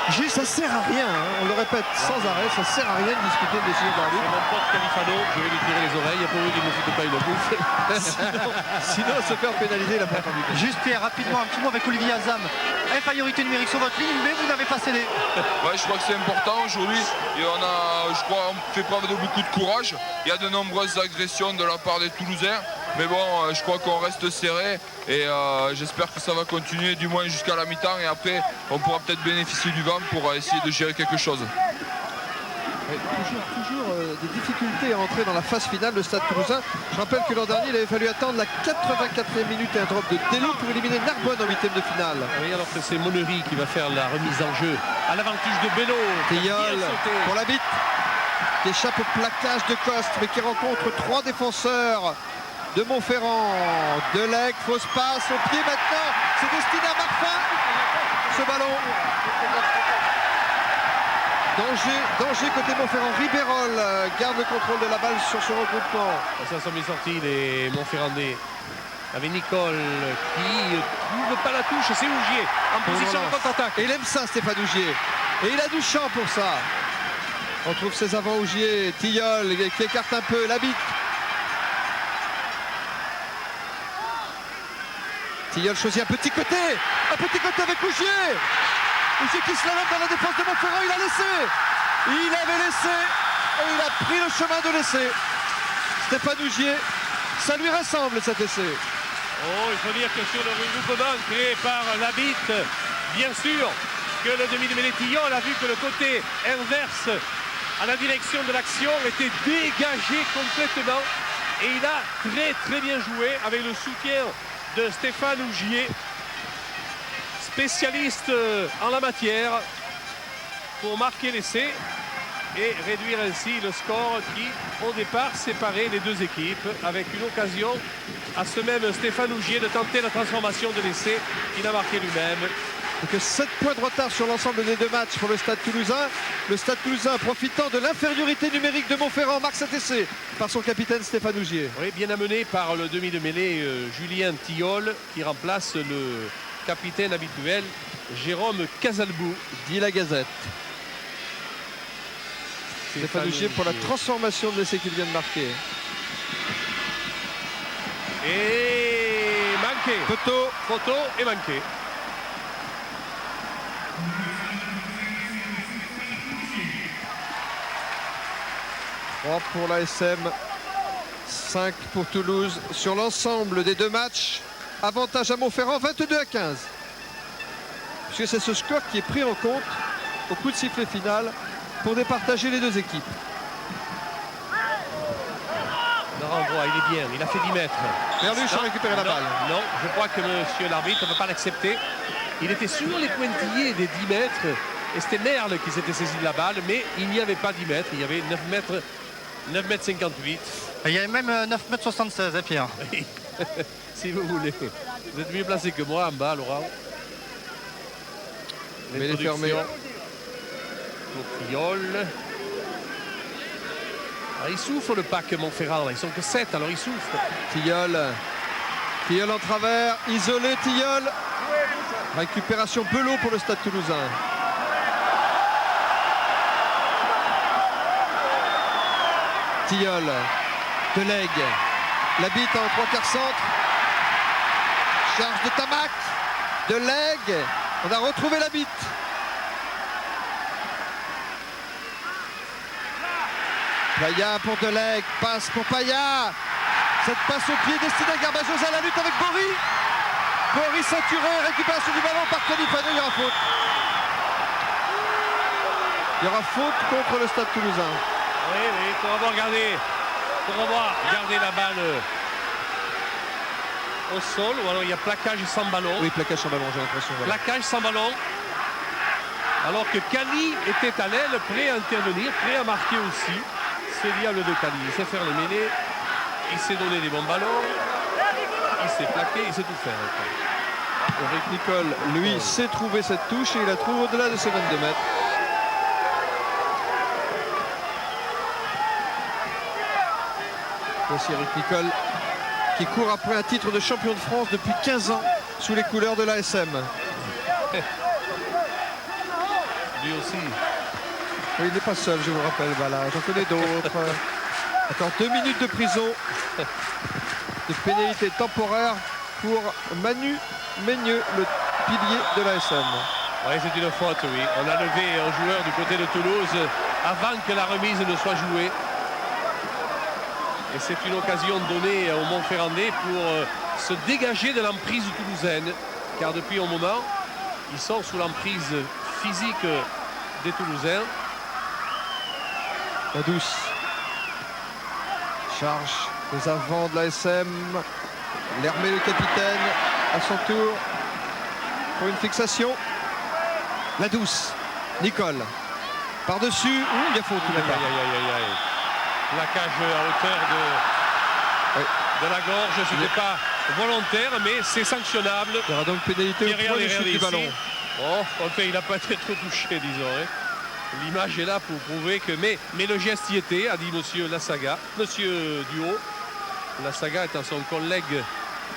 Juste, ça sert à rien, hein. On le répète sans arrêt, ça sert à rien de discuter une décision de l'arbitre. C'est mon pote Califano, je vais lui tirer les oreilles, pour lui qu'il ne me foute pas une bouffe. sinon se faire pénaliser, il n'a pas entendu. Juste Pierre, rapidement, un petit mot avec Olivier Azam. Infériorité numérique sur votre ligne, mais vous n'avez pas cédé. Ouais, je crois que c'est important aujourd'hui. Et on a, je crois, on fait preuve de beaucoup de courage. Il y a de nombreuses agressions de la part des Toulousains. Mais bon, je crois qu'on reste serré et j'espère que ça va continuer du moins jusqu'à la mi-temps et après on pourra peut-être bénéficier du vent pour essayer de gérer quelque chose. Ouais, toujours des difficultés à entrer dans la phase finale de Stade Toulousain. Je rappelle que l'an dernier il avait fallu attendre la 84e minute et un drop de Delou pour éliminer Narbonne en 8e de finale. Oui, alors que c'est Monnery qui va faire la remise en jeu à l'avantage de Beno. Tilleul pour la bite qui échappe au plaquage de Coste mais qui rencontre 3 défenseurs de Montferrand. Delègue, fausse passe au pied maintenant. C'est destiné à Marfin. Ce ballon. Danger côté Montferrand. Ribérol garde le contrôle de la balle sur ce regroupement. Ça sont bien sortis les Montferrandais. Avec Nicole qui ne trouve pas la touche, c'est Ougier en position de contre-attaque. Et il aime ça, Stéphane Ougier. Et il a du champ pour ça. On trouve ses avants Ougier, Tilleul qui écarte un peu, la bite. Tilleul choisit un petit côté avec Ougier. Ougier qui se lève dans la défense de Montferrand, il a laissé. Il avait laissé et il a pris le chemin de l'essai. Stéphane Ougier, ça lui ressemble cet essai. Oh, il faut dire que sur le regroupement créé par Labitte, bien sûr que le demi de mêlée Tilleul a vu que le côté inverse à la direction de l'action était dégagé complètement et il a très bien joué avec le soutien de Stéphane Ougier, spécialiste en la matière, pour marquer l'essai et réduire ainsi le score qui, au départ, séparait les deux équipes avec une occasion à ce même Stéphane Ougier de tenter la transformation de l'essai qu'il a marqué lui-même. Donc 7 points de retard sur l'ensemble des deux matchs pour le Stade Toulousain. Le Stade Toulousain, profitant de l'infériorité numérique de Montferrand, marque cet essai par son capitaine Stéphane Ougier. Oui, bien amené par le demi de mêlée Julien Tilleul qui remplace le capitaine habituel Jérôme Casalbou. Dit la Gazette. Stéphane Ougier pour la transformation de l'essai qu'il vient de marquer. Et manqué. Photo et manqué. Pour l'ASM, 5 pour Toulouse sur l'ensemble des deux matchs. Avantage à Montferrand, 22-15. Puisque c'est ce score qui est pris en compte au coup de sifflet final pour départager les deux équipes. Le renvoi, il est bien, il a fait 10 mètres. Berluche a récupéré la balle. Non, je crois que monsieur l'arbitre ne peut pas l'accepter. Il était sur les pointillés des 10 mètres et c'était Merle qui s'était saisi de la balle, mais il n'y avait pas 10 mètres, il y avait 9 mètres 58. Il y avait même 9,76 m, hein, Pierre. Si vous voulez. Vous êtes mieux placé que moi en bas, Laurent. Mais il est fermé. Pour Tilleul. Il souffre le pack Montferrand, ils sont que 7, alors il souffre. Tilleul en travers, isolé Tilleul. Récupération Belot pour le Stade Toulousain. Tilleul, Delègue, la bite en 3/4 centre. Charge de Tamac, Delègue, on a retrouvé la bite. Paya pour Delègue, passe pour Paya. Cette passe au pied destinée à Garbajosa, la lutte avec Bory. Bory ceinturé, récupération du ballon par Califano, il y aura faute. Il y aura faute contre le Stade Toulousain. Oui, pour avoir gardé la balle au sol, ou alors il y a plaquage sans ballon. Oui, plaquage sans ballon, j'ai l'impression. Voilà. Plaquage sans ballon. Alors que Cali était à l'aile, prêt à intervenir, prêt à marquer aussi. C'est le diable de Cali. Il sait faire les mêlées, il sait donner des bons ballons, il sait plaquer, il sait tout faire. Eric Nicole, lui, sait trouver cette touche et il la trouve au-delà de ses 22 mètres. Voici Eric Nicole qui court après un titre de champion de France depuis 15 ans sous les couleurs de l'ASM. Lui aussi. Oui, il n'est pas seul, je vous rappelle. Voilà, j'en connais d'autres. Encore 2 minutes de prison de pénalité temporaire pour Manu Meigneux, le pilier de l'ASM. Oui, c'est une faute, oui. On a levé un joueur du côté de Toulouse avant que la remise ne soit jouée. Et c'est une occasion donnée aux Montferrandais pour se dégager de l'emprise toulousaine. Car depuis un moment, ils sont sous l'emprise physique des Toulousains. La douce. Charge les avants de l'ASM. L'Hermé, le capitaine, à son tour pour une fixation. La douce. Nicole. Par-dessus. Il y a faute. La cage à hauteur de la gorge, ce n'était pas volontaire, mais c'est sanctionnable. Il y aura donc pénalité au Derrière point les de chute du ici. ballon. Oh, enfin, il n'a pas été trop touché, disons. Hein. L'image est là pour prouver que... Mais le geste y était, a dit monsieur Lassaga. Monsieur Duhaut. Lassaga étant son collègue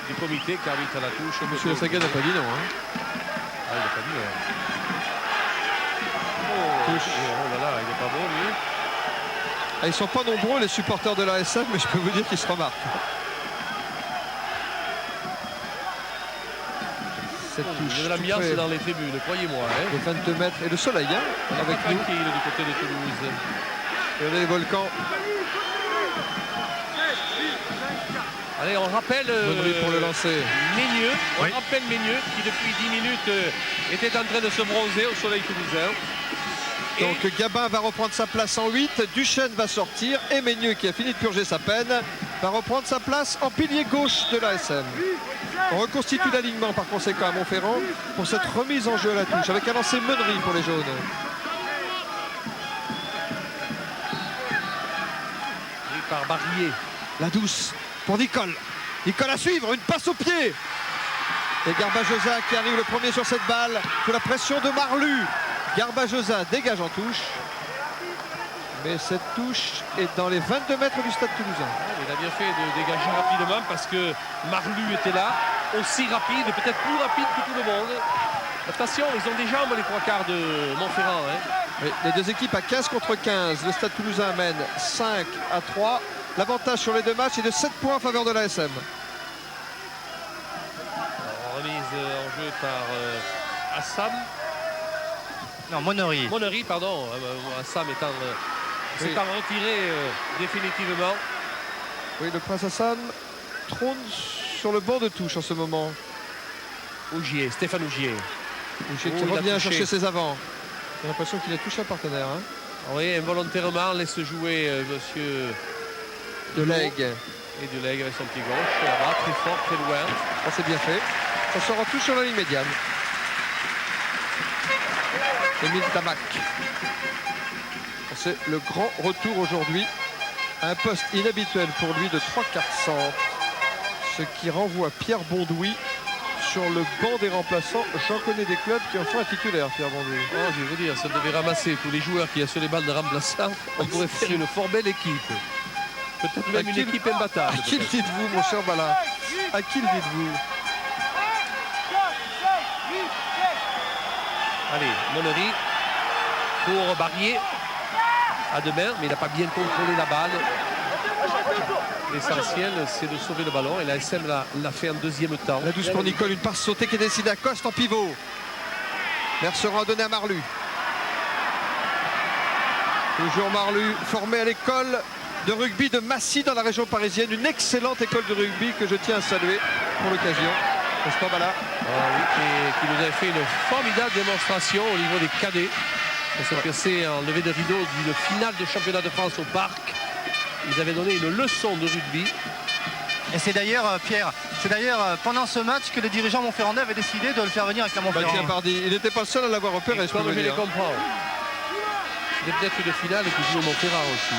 du comité qui arbitre à la touche. Monsieur Lassaga n'a pas dit non. Hein. Ah, il n'a pas dit non. Oh, Touche. oh là là, il n'est pas bon, lui. Ah, ils ne sont pas nombreux les supporters de l'ASM, mais je peux vous dire qu'ils se remarquent. Cette touche, Il y a de l'ambiance tout près dans les tribunes, croyez-moi. Hein. des 22 mètres et le soleil hein, On n'est avec pas nous. tranquille du côté de Toulouse. Regardez les volcans. Allez, on rappelle Baudry pour le lancer. Ménieux. On Oui. rappelle Ménieux qui depuis 10 minutes était en train de se bronzer au soleil toulousain. Et Donc Gabin va reprendre sa place en 8, Duchesne va sortir et Ménieux qui a fini de purger sa peine va reprendre sa place en pilier gauche de l'ASM. On reconstitue l'alignement par conséquent à Montferrand pour cette remise en jeu à la touche avec un lancer Meunery pour les jaunes. pris par Barrier. La douce pour Nicole. Nicole à suivre, une passe au pied. Et Garbajosa qui arrive le premier sur cette balle sous la pression de Marlu. Garbajosa dégage en touche. Mais cette touche est dans les 22 mètres du stade toulousain. Il a bien fait de dégager rapidement parce que Marlu était là, aussi rapide, peut-être plus rapide que tout le monde. Attention, ils ont des jambes les trois quarts de Montferrand. Hein. Oui, les deux équipes à 15 contre 15. Le stade toulousain mène 5 à 3. L'avantage sur les deux matchs est de 7 points en faveur de l'ASM. Remise en jeu par Assam. Non, Monnery. Monnery, pardon. Assam étant, Oui. s'étant retiré définitivement. Oui, le prince Hassan trône sur le banc de touche en ce moment. Ougier, Stéphane Ougier. Ougier qui il a revient touché. chercher ses avants. J'ai l'impression qu'il a touché un partenaire. Hein. Oui, involontairement, laisse jouer monsieur De Leg. et Delègue avec son pied gauche. Là-bas, très fort, très loin. Ça c'est bien fait. Ça sera tout sur la ligne médiane. Émile Tamac. C'est le grand retour aujourd'hui à un poste inhabituel pour lui de 3 quarts centre. Ce qui renvoie Pierre Bondoui sur le banc des remplaçants. J'en connais des clubs qui en font un titulaire, Pierre Bondoui. Oh, je vais vous dire, ça devait ramasser tous les joueurs qui a sur les balles de remplaçants. On pourrait faire une fort belle équipe. Peut-être même une équipe imbattable. À qui le peut-être. dites-vous, mon cher Balin? À qui le dites-vous? Allez, Monnery pour Barrier à deux mains, mais il n'a pas bien contrôlé la balle. L'essentiel, c'est de sauver le ballon et la SM l'a fait en deuxième temps. La douce pour Nicole, une passe sautée qui est décidée à Coste en pivot. Merceran donné à Marlu. Toujours Marlu, formé à l'école de rugby de Massy dans la région parisienne. Une excellente école de rugby que je tiens à saluer pour l'occasion. N'est-ce pas, Bala? Qui nous a fait une formidable démonstration au niveau des cadets. Ça s'est passé en levée de rideau d'une finale de championnat de France au Parc. Ils avaient donné une leçon de rugby. Et c'est d'ailleurs, Pierre, c'est d'ailleurs pendant ce match que les dirigeants montferrandais avaient décidé de le faire venir à Clermont-Ferrand. Bastien Pardy, il n'était pas le seul à l'avoir repéré, je peux Comme vous je les dire. comprends. C'était peut-être une finale qui joue au Montferrand aussi.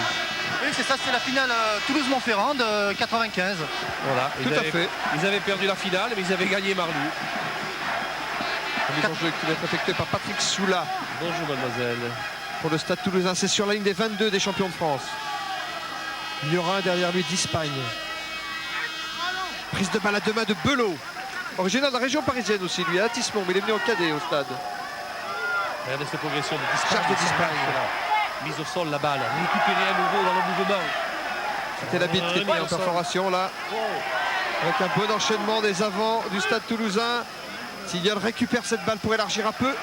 Oui, c'est ça, c'est la finale Toulouse-Montferrand de 95. Voilà. Tout à fait. Ils avaient perdu la finale, mais ils avaient gagné Marlu. Mise en jeu qui va être effectuée par Patrick Soula Bonjour mademoiselle. pour le stade toulousain. C'est sur la ligne des 22 des champions de France. Il y aura un derrière lui d'Espagne. Prise de balle à deux mains de Belot. Originaire de la région parisienne aussi, lui, à Atismont, mais il est venu en cadet au stade. Regardez cette progression de Charge de Dispagne. Mise au sol la balle, récupérée à nouveau dans le mouvement. C'était la bite qui était en perforation là. Avec un bon enchaînement des avants du stade toulousain. Tilleul récupère cette balle pour élargir un peu.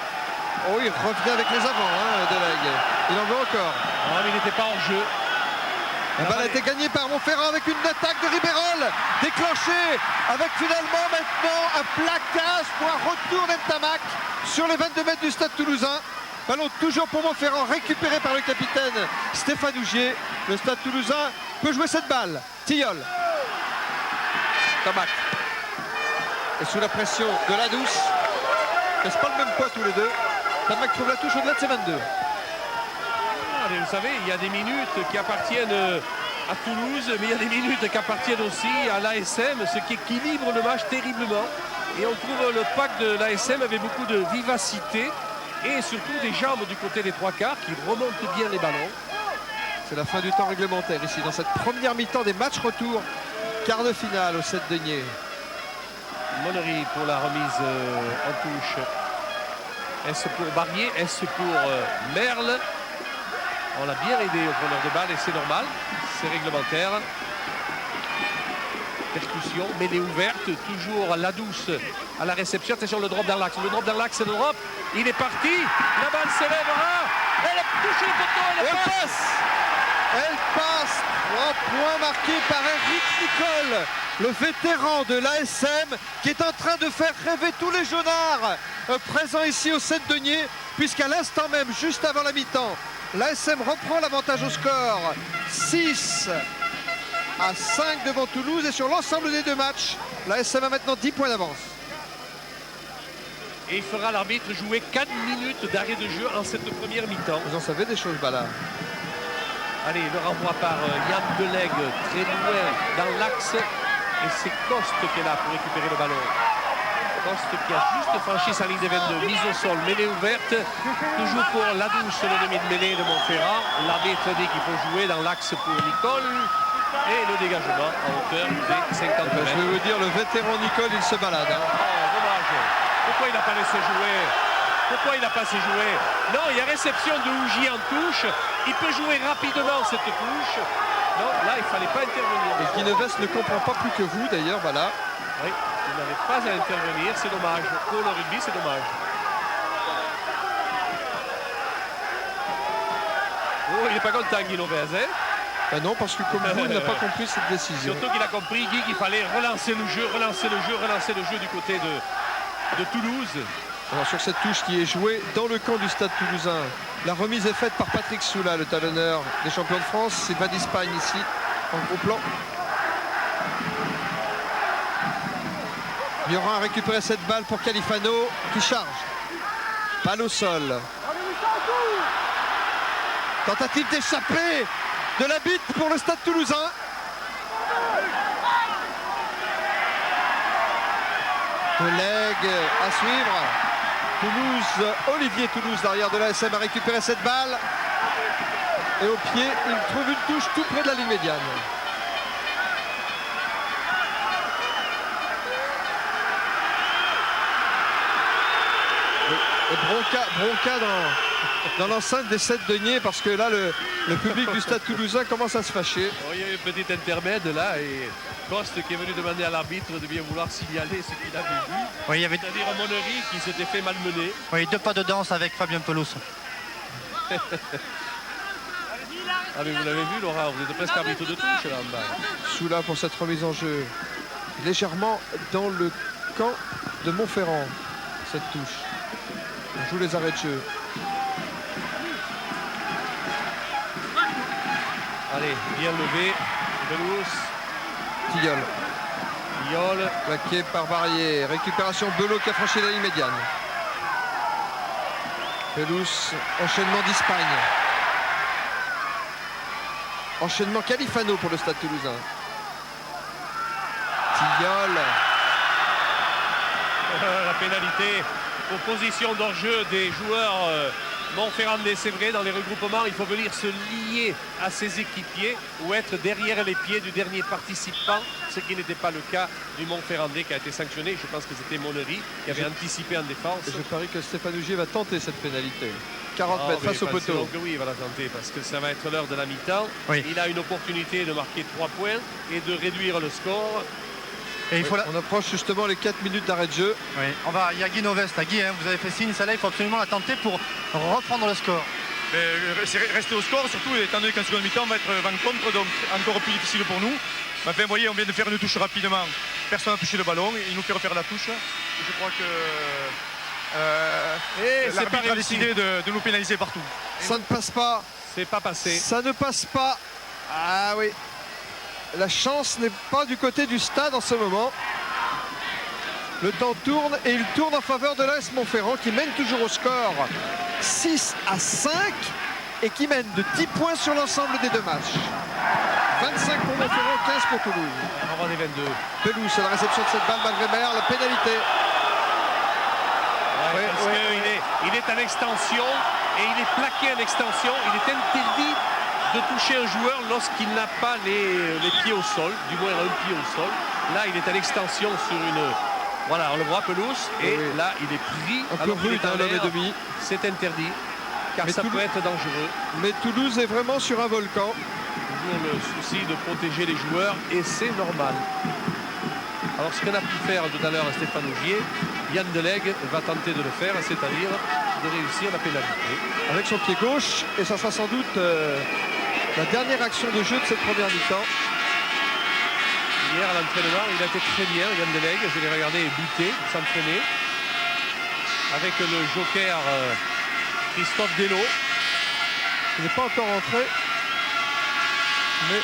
Oh, il revient avec les avants, hein, Delègue. Il en veut encore. Ah, mais il n'était pas en jeu. La balle a été gagnée par Montferrand avec une attaque de Ribérol déclenchée avec finalement maintenant un plaquage pour un retour d'Entamac sur les 22 mètres du stade toulousain. Ballon toujours pour Montferrand, récupéré par le capitaine Stéphane Ougier. Le stade toulousain peut jouer cette balle. Tilleul. Tamac. Et sous la pression de la douce. N'est-ce pas le même poids tous les deux? Tamac trouve la touche au-delà de ses 22. Ah, mais vous savez, il y a des minutes qui appartiennent à Toulouse, mais il y a des minutes qui appartiennent aussi à l'ASM, ce qui équilibre le match terriblement. Et on trouve le pack de l'ASM avec beaucoup de vivacité et surtout des jambes du côté des trois quarts qui remontent bien les ballons. C'est la fin du temps réglementaire ici, dans cette première mi-temps des matchs retour. Quart de finale au 7 deniers. Monnery pour la remise en touche. Est-ce pour Barrier? Est-ce pour Merle? On l'a bien aidé au preneur de balle et c'est normal. C'est réglementaire. Percussion, mêlée ouverte. Toujours la douce à la réception. Attention, le drop dans l'axe. Le drop dans l'axe, c'est le drop. Il est parti. La balle s'élèvera. Elle a touché le poteau. Elle passe. Elle passe. 3 points marqués par Eric Nicole, le vétéran de l'ASM, qui est en train de faire rêver tous les jaunards présents ici au 7 deniers, puisqu'à l'instant même, juste avant la mi-temps, l'ASM reprend l'avantage au score 6-5 devant Toulouse, et sur l'ensemble des deux matchs, l'ASM a maintenant 10 points d'avance. Et il fera l'arbitre jouer 4 minutes d'arrêt de jeu en cette première mi-temps. Vous en savez des choses, Ballard? Allez, le renvoi par Yann Delegue, très loin dans l'axe. Et c'est Coste qui est là pour récupérer le ballon. Coste qui a juste franchi sa ligne des 22. Mise au sol, mêlée ouverte. Toujours pour la douce, le demi de mêlée de Montferrand. L'arbitre dit qu'il faut jouer dans l'axe pour Nicole. Et le dégagement à hauteur des 50 mètres. Je vais vous dire, le vétéran Nicole, il se balade. Oh, dommage. Pourquoi il n'a pas laissé jouer? Pourquoi il n'a pas laissé jouer? Non, il y a réception de Ougy en touche. Il peut jouer rapidement cette touche. Non, là, il ne fallait pas intervenir. Et Guineves ne comprend pas plus que vous, d'ailleurs, voilà. Oui, il n'avait pas à intervenir, c'est dommage. Pour le rugby, c'est dommage. Oh, il n'est pas content, Guineves, hein? Ben non, parce que comme vous, il n'a pas compris cette décision. Surtout qu'il a compris, Guy, qu'il fallait relancer le jeu du côté de Toulouse. Alors sur cette touche qui est jouée dans le camp du Stade Toulousain, la remise est faite par Patrick Soula, le talonneur des champions de France. C'est Van Dispagne ici, en gros plan. Mioran a récupéré cette balle pour Califano, qui charge. Balle au sol. Tentative d'échapper de la bite pour le Stade Toulousain. Delegue à suivre. Toulouse, Olivier Toulouse, l'arrière de l'ASM, a récupéré cette balle. Et au pied, il trouve une touche tout près de la ligne médiane. Et bronca dans l'enceinte des 7 deniers, parce que là, le public du Stade Toulousain commence à se fâcher. Oh, il y a eu un petit intermède là, et Coste qui est venu demander à l'arbitre de bien vouloir signaler ce qu'il avait vu. Oui, il y avait... C'est-à-dire Monnery qui s'était fait malmener. Oui, 2 pas de danse avec Fabien Pelouse. Ah mais vous l'avez vu, Laura, vous êtes presque arbitre de touche là en bas. Soula pour cette remise en jeu. Légèrement dans le camp de Montferrand, cette touche. On joue les arrêts de jeu. Allez, bien levé. Pelouse. Tilleul. Plaqué par Barrier. Récupération Belot qui a franchi la ligne médiane. Pelouse, enchaînement d'Espagne. Enchaînement Califano pour le Stade Toulousain. Tilleul. La pénalité pour position d'hors-jeu des joueurs montferrandais. C'est vrai, dans les regroupements, il faut venir se lier à ses équipiers ou être derrière les pieds du dernier participant, ce qui n'était pas le cas du Montferrandais qui a été sanctionné. Je pense que c'était Monnery qui avait anticipé en défense. Je parie que Stéphane Ougier va tenter cette pénalité. 40 mètres face au poteau. Oui, il va la tenter parce que ça va être l'heure de la mi-temps. Oui. Il a une opportunité de marquer 3 points et de réduire le score. Et il faut On approche justement les 4 minutes d'arrêt de jeu. Oui. Il y a Guy Noves, Guy, hein, vous avez fait signe, celle-là, il faut absolument la tenter pour reprendre le score. C'est rester au score, surtout étant donné qu'en seconde mi-temps on va être en contre, donc encore plus difficile pour nous. Mais enfin, vous voyez, on vient de faire une touche rapidement. Personne n'a touché le ballon, il nous fait refaire la touche. Je crois que l'arbitre a décidé de nous pénaliser partout. Ça ne passe pas. C'est pas passé. Ça ne passe pas. Ah oui. La chance n'est pas du côté du stade en ce moment. Le temps tourne et il tourne en faveur de l'AS Montferrand qui mène toujours au score 6-5 et qui mène de 10 points sur l'ensemble des deux matchs. 25 pour Montferrand, 15 pour Toulouse. On va des 22. Pelouse, c'est la réception de cette balle malgré Merle, la pénalité. Parce qu'il est en extension et il est plaqué en extension. Il est interdit de toucher un joueur lorsqu'il n'a pas les pieds au sol, du moins un pied au sol. Là, il est en extension sur une... Voilà, on le voit, pelouse. Et là, il est pris. Un peu rude, un homme et demi. C'est interdit, car Mais ça peut être dangereux. Mais Toulouse est vraiment sur un volcan. Toujours le souci de protéger les joueurs, et c'est normal. Alors, ce qu'on a pu faire tout à l'heure à Stéphane Augier, Yann Delegue va tenter de le faire, c'est-à-dire de réussir la pénalité. Avec son pied gauche, et ça sera sans doute la dernière action de jeu de cette première mi-temps. Hier à l'entraînement, il a été très bien, Yann Delegue. Je l'ai regardé buter, s'entraîner. Avec le joker Christophe Dello. Il n'est pas encore rentré, mais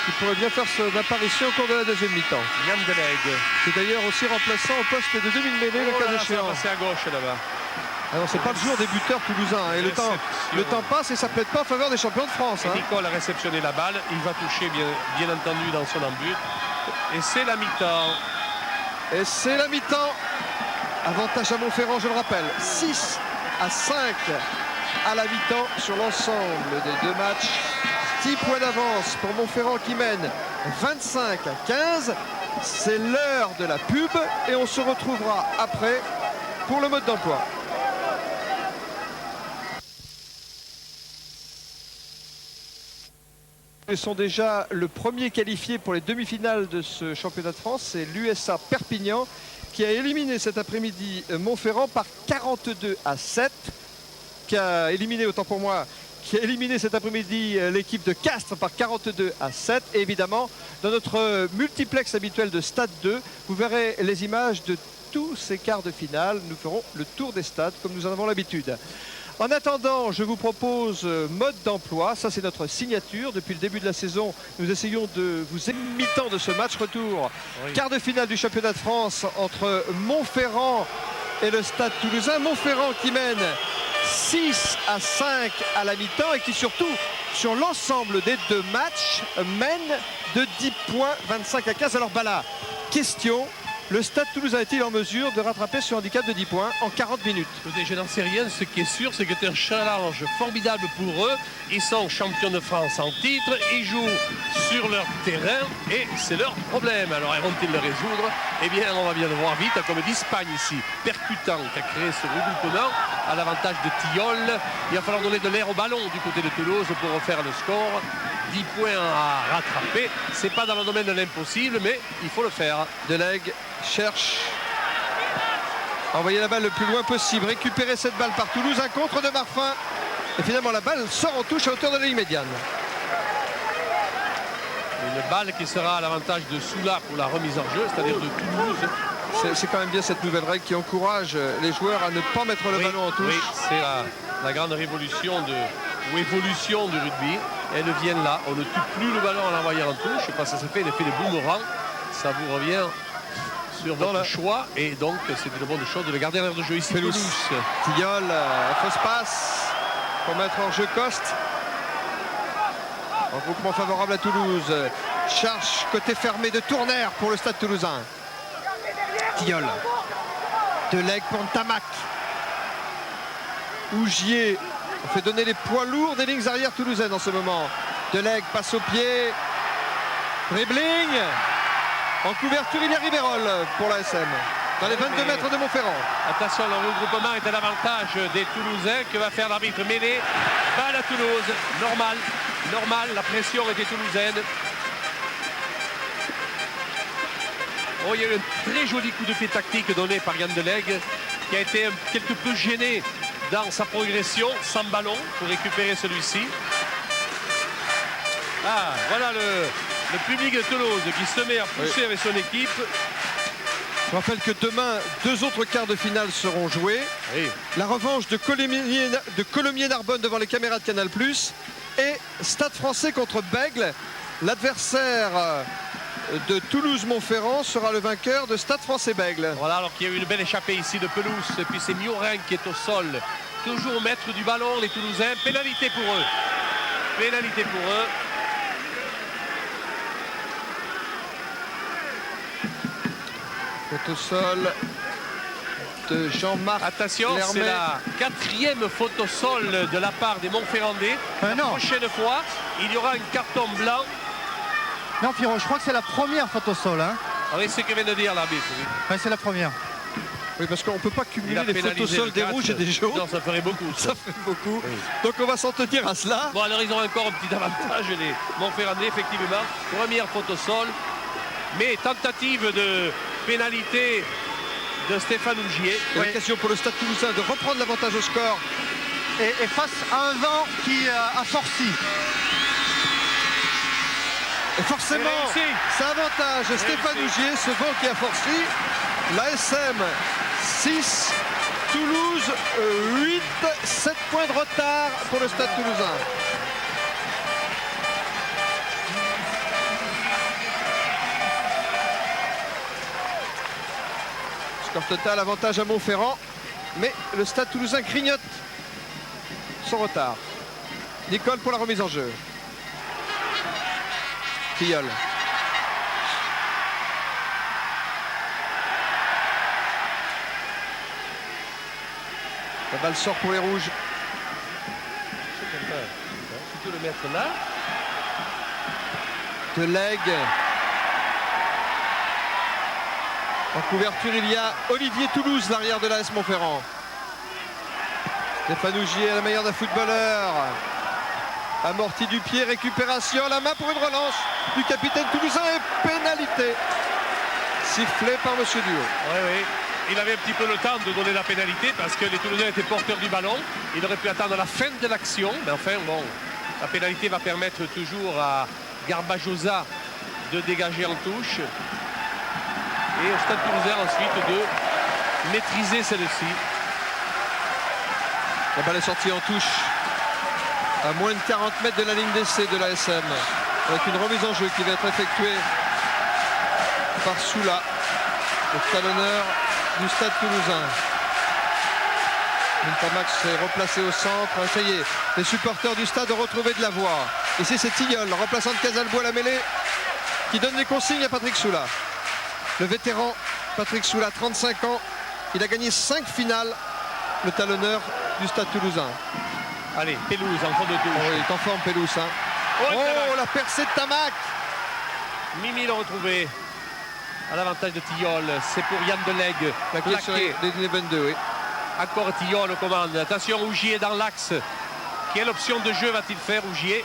il pourrait bien faire son apparition au cours de la deuxième mi-temps. Yann Delegue. C'est d'ailleurs aussi remplaçant au poste de demi-mêlée, le cas échéant. C'est à gauche là-bas. Alors c'est pas le jour des buteurs toulousains. Et le temps passe et ça plaide pas en faveur des champions de France. Hein. Nicole a réceptionné la balle. Il va toucher bien entendu dans son embut. Et c'est la mi-temps. Et c'est la mi-temps. Avantage à Montferrand, je le rappelle. 6 à 5 à la mi-temps sur l'ensemble des deux matchs. 10 points d'avance pour Montferrand qui mène 25 à 15. C'est l'heure de la pub et on se retrouvera après pour le mode d'emploi. Ils sont déjà le premier qualifié pour les demi-finales de ce championnat de France. C'est l'USA Perpignan qui a éliminé cet après-midi Montferrand par 42 à 7. Qui a éliminé, autant pour moi, qui a éliminé cet après-midi l'équipe de Castres par 42 à 7. Et évidemment, dans notre multiplex habituel de Stade 2, vous verrez les images de tous ces quarts de finale. Nous ferons le tour des stades comme nous en avons l'habitude. En attendant, je vous propose mode d'emploi. Ça, c'est notre signature. Depuis le début de la saison, nous essayons de vous mi-temps de ce match retour. Oui. Quart de finale du championnat de France entre Montferrand et le Stade Toulousain. Montferrand qui mène 6 à 5 à la mi-temps et qui surtout, sur l'ensemble des deux matchs, mène de 10 points, 25 à 15. Alors, là, question. Le Stade Toulousain est-il en mesure de rattraper ce handicap de 10 points en 40 minutes? Je n'en sais rien. Ce qui est sûr, c'est que c'est un challenge formidable pour eux. Ils sont champions de France en titre. Ils jouent sur leur terrain et c'est leur problème. Alors, vont-ils le résoudre? Eh bien, on va bien le voir vite, comme d'Espagne ici. Percutant qui a créé ce regroupement à l'avantage de Tilleul. Il va falloir donner de l'air au ballon du côté de Toulouse pour refaire le score. 10 points à rattraper. C'est pas dans le domaine de l'impossible, mais il faut le faire. Delegue cherche à envoyer la balle le plus loin possible, récupérer cette balle par Toulouse, un contre de Marfin et finalement la balle sort en touche à hauteur de la ligne médiane. Une balle qui sera à l'avantage de Soula pour la remise en jeu, c'est-à-dire de Toulouse. C'est quand même bien cette nouvelle règle qui encourage les joueurs à ne pas mettre le ballon en touche. Oui, c'est la grande révolution ou évolution du rugby. Elles viennent là, on ne tue plus le ballon en l'envoyant en touche, et quand ça se fait l'effet de boomerang, ça vous revient sur votre choix, et donc c'est une bonne chose de le garder à l'air de jeu ici. Toulouse. Tilleul, fausse passe pour mettre en jeu Coste. Regroupement favorable à Toulouse. Charge côté fermé de Tournaire pour le Stade Toulousain. Tilleul. Delegue pour Ntamak. Augier. On fait donner les poids lourds des lignes arrière toulousaines en ce moment. Delegue passe au pied. Dribbling. En couverture, il y a Riverol pour la SM. Dans les 22 mètres de Montferrand. Attention, le regroupement est à l'avantage des Toulousains. Que va faire l'arbitre mêlé? Balle à Toulouse. Normal. La pression était toulousaine. Oh, il y a eu un très joli coup de pied tactique donné par Yann Delegue, qui a été quelque peu gêné dans sa progression sans ballon pour récupérer celui-ci. Ah, voilà le public de Toulouse qui se met à pousser avec son équipe. Je rappelle que demain, 2 autres quarts de finale seront joués. Oui. La revanche de Colomiers-Narbonne devant les caméras de Canal+, et Stade Français contre Bègle. L'adversaire de Toulouse-Montferrand sera le vainqueur de Stade Français-Bègle. Voilà, alors qu'il y a eu une belle échappée ici de pelouse. Et puis c'est Miorin qui est au sol. Toujours maître du ballon, les Toulousains. Pénalité pour eux. Faute au sol de Jean-Marc. Attention, c'est Lermet. la 4e faute au sol de la part des Montferrandais. La non. prochaine fois, il y aura un carton blanc. Non, Pierrot, je crois que c'est la première faute au sol. Hein. Avec ce que vient de dire l'arbitre. Oui. Ouais, c'est la première. Oui, parce qu'on ne peut pas Il cumuler a les fautes au pénalisé sol le des 4. rouges et des jaunes. Non, ça ferait beaucoup. Ça fait beaucoup. Donc on va s'en tenir à cela. Bon, alors ils ont encore un petit avantage, les Montferrandais, effectivement. Première faute au sol. Mais tentative de pénalité de Stéphane Ougier. L'occasion pour le Stade Toulousain de reprendre l'avantage au score. Et face à un vent qui a forci. Et forcément, C'est réussi. ça avantage Stéphane Ougier, ce vent qui a forci. L'ASM 6, Toulouse 8, 7 points de retard pour le Stade Toulousain. Score total, avantage à Montferrand, mais le Stade Toulousain grignote son retard. Nicole pour la remise en jeu. Tilleul. La balle sort pour les rouges. Plutôt le mettre là. De Lègue. En couverture, il y a Olivier Toulouse, l'arrière de l'AS Montferrand. Stéphane Ougier, la meilleure d'un footballeur. Amorti du pied, récupération à la main pour une relance du capitaine toulousain et pénalité. Sifflé par Monsieur Duhaut. Oui, oui. Il avait un petit peu le temps de donner la pénalité parce que les Toulousains étaient porteurs du ballon. Il aurait pu attendre la fin de l'action. Mais enfin, bon, la pénalité va permettre toujours à Garbajosa de dégager en touche. Et au Stade Toulousain ensuite de maîtriser celle-ci. La balle est sortie en touche à moins de 40 mètres de la ligne d'essai de l'ASM. Avec une remise en jeu qui va être effectuée par Soula, le talonneur du Stade Toulousain. Nintamax s'est replacé au centre. Ça y est, les supporters du stade ont retrouvé de la voix. Ici c'est Tilleul, remplaçant de Casalbois à la mêlée, qui donne les consignes à Patrick Soula. Le vétéran Patrick Soula, 35 ans, il a gagné 5 finales, le talonneur du Stade Toulousain. Allez, Pelouse en fond de touche. Oh, il est en forme Pelouse. Hein. Oh, Tamac. La percée de Tamac. Mimi l'a retrouvé à l'avantage de Tilleul. C'est pour Yann Delegue. Plaqué sur les 22, oui. Encore Tilleul aux commandes. Attention, Ougier dans l'axe. Quelle option de jeu va-t-il faire, Ougier?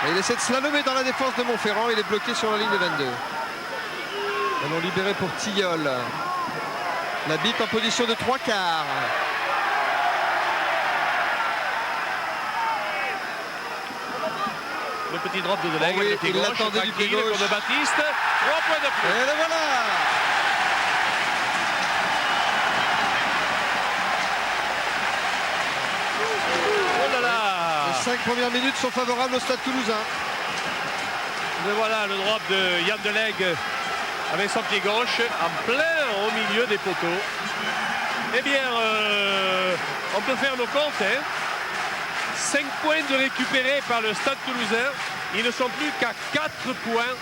Et il essaie de slalomer dans la défense de Montferrand. Il est bloqué sur la ligne de 22. Ballon libéré pour Tilleul. La bique en position de 3 quarts. Le petit drop de Delegue. Oh oui, le pied il gauche, l'attendait du pied tranquille, gauche. comme Baptiste. 3 points de plus. Et le voilà. Oh là là. Les 5 premières minutes sont favorables au Stade Toulousain. Mais voilà le drop de Yann Delegue avec son pied gauche en plein au milieu des poteaux. Eh bien, on peut faire nos comptes. Hein. 5 points de récupérés par le Stade Toulousain. Ils ne sont plus qu'à 4 points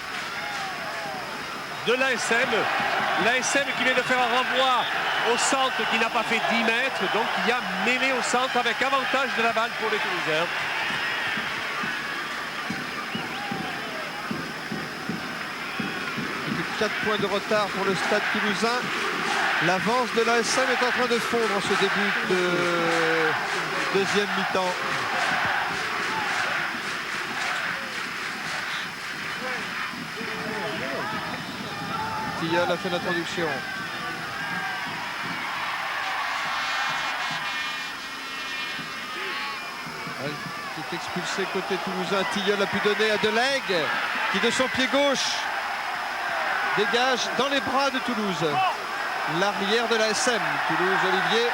de l'ASM. L'ASM qui vient de faire un renvoi au centre qui n'a pas fait 10 mètres. Donc il y a mêlé au centre avec avantage de la balle pour les Toulousains. Plus que 4 points de retard pour le Stade Toulousain. L'avance de l'ASM est en train de fondre en ce début de deuxième mi-temps. Tilleul a fait l'introduction. Qui est expulsé côté toulousain. Tilleul a pu donner à Delegue qui de son pied gauche dégage dans les bras de Toulouse. L'arrière de la SM. Toulouse, Olivier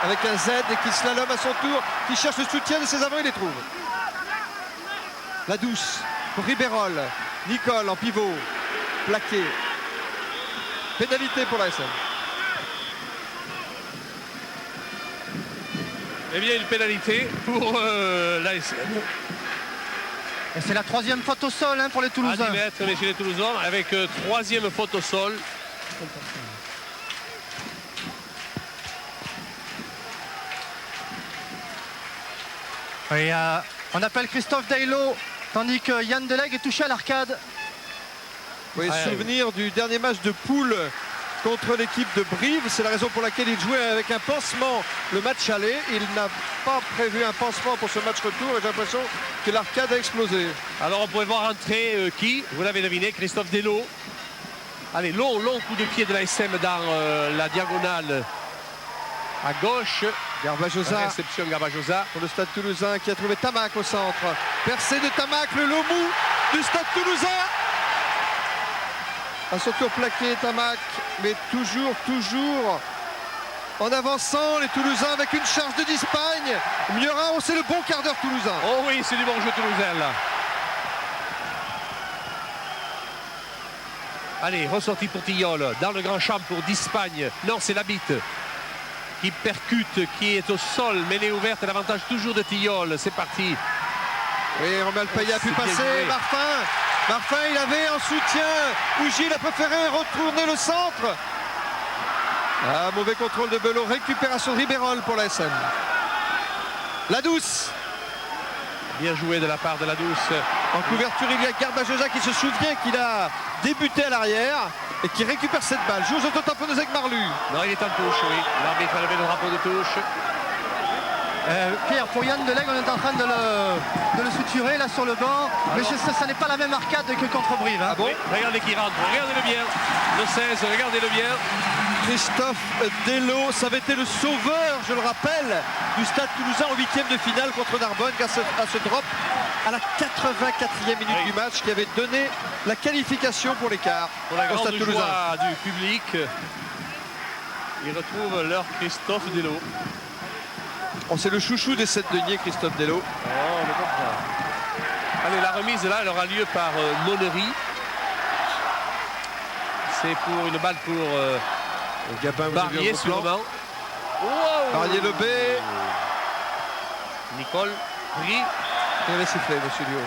avec un Z et qui slalome à son tour, qui cherche le soutien de ses avants, il les trouve. La douce pour Ribérol. Nicole en pivot. Plaqué. Pénalité pour la SM. Eh bien, une pénalité pour l'ASM. Et c'est la 3e faute au sol hein, pour les À 10 Toulousains. mètres, mais chez les Toulousains, avec 3e faute au sol. Et on appelle Christophe Dailot, tandis que Yann Delegue est touché à l'arcade. Vous pouvez souvenir du dernier match de poule contre l'équipe de Brive. C'est la raison pour laquelle il jouait avec un pansement le match aller. Il n'a pas prévu un pansement pour ce match retour et j'ai l'impression que l'arcade a explosé. Alors on pourrait voir entrer qui? Vous l'avez deviné, Christophe Dailot. Allez, long coup de pied de la SM dans la diagonale à gauche. Garbajosa. Réception Garbajosa. Pour le Stade Toulousain qui a trouvé Tamac au centre. Percée de Tamac, le lot mou du Stade Toulousain. A son tour plaqué Tamac, mais toujours en avançant les Toulousains avec une charge de d'Espagne. Mierin, c'est le bon quart d'heure toulousain. Oh oui, c'est du bon jeu toulousain là. Allez, ressorti pour Tilleul, dans le grand champ pour d'Espagne. Non, c'est Labitte qui percute, qui est au sol, mêlée ouverte, l'avantage toujours de Tilleul. C'est parti. Oui, Romain Payet a pu passer. Marfin, il avait en soutien. Ougier, il a préféré retourner le centre. Ah, mauvais contrôle de Belot. Récupération de Ribérol pour la SM. La Douce. Bien joué de la part de la Douce. En couverture, il y a Garbajosa qui se souvient qu'il a débuté à l'arrière et qui récupère cette balle. Joue aux autotamponneuses avec Marlu. Non, il est en touche, oui. L'arbitre a levé le drapeau de touche. Pierre, pour Yann Delegue, on est en train de le suturer là sur le banc. Mais ça n'est pas la même arcade que contre Brive. Hein. Ah bon? Oui, regardez qui rentre, regardez-le bien. Le 16, regardez-le bien. Christophe Dailot, ça avait été le sauveur, je le rappelle, du Stade Toulousain en 8e de finale contre Narbonne grâce à ce drop à la 84e minute du match qui avait donné la qualification pour l'écart Pour la au grande Stade Toulousain. joie du public, ils retrouvent leur Christophe Dailot. Oh, c'est le chouchou des 7 deniers, Christophe Dailot. Oh, mais comme ça. Allez, la remise là, elle aura lieu par Monnery. C'est pour une balle pour Gabin, Barrier sûrement. Wow. Barrier-Lebé. Nicole pris. Il avait sifflé, monsieur Liot.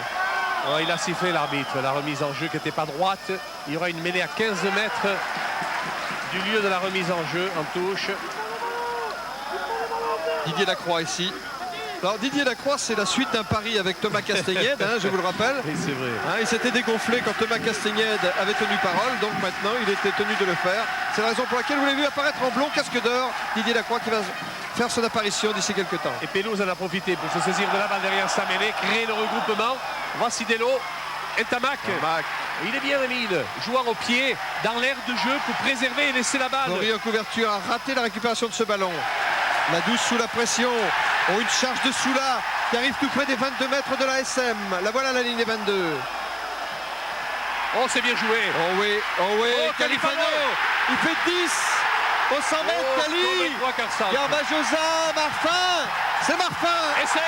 Oh, il a sifflé l'arbitre. La remise en jeu qui n'était pas droite. Il y aura une mêlée à 15 mètres du lieu de la remise en jeu en touche. Didier Lacroix ici. Alors Didier Lacroix, c'est la suite d'un pari avec Thomas Castagnède, hein, je vous le rappelle. Oui, c'est vrai. Hein, il s'était dégonflé quand Thomas Castagnède avait tenu parole, donc maintenant il était tenu de le faire. C'est la raison pour laquelle vous l'avez vu apparaître en blond casque d'or. Didier Lacroix qui va faire son apparition d'ici quelques temps. Et Pelouse en a profité pour se saisir de la balle derrière sa mêlée, créer le regroupement. Voici Dailot. Et Tamac. Il est bien, Émile, jouant au pied dans l'air de jeu pour préserver et laisser la balle. Henri en couverture a raté la récupération de ce ballon. La Douce sous la pression. Oh, une charge de Soula qui arrive tout près des 22 mètres de la SM. La voilà la ligne des 22. Oh, c'est bien joué. Oh oui, Oh, Califano. Il fait 10 au 100 mètres, Cali. Garbajosa, Marfin. C'est Marfin. Essai.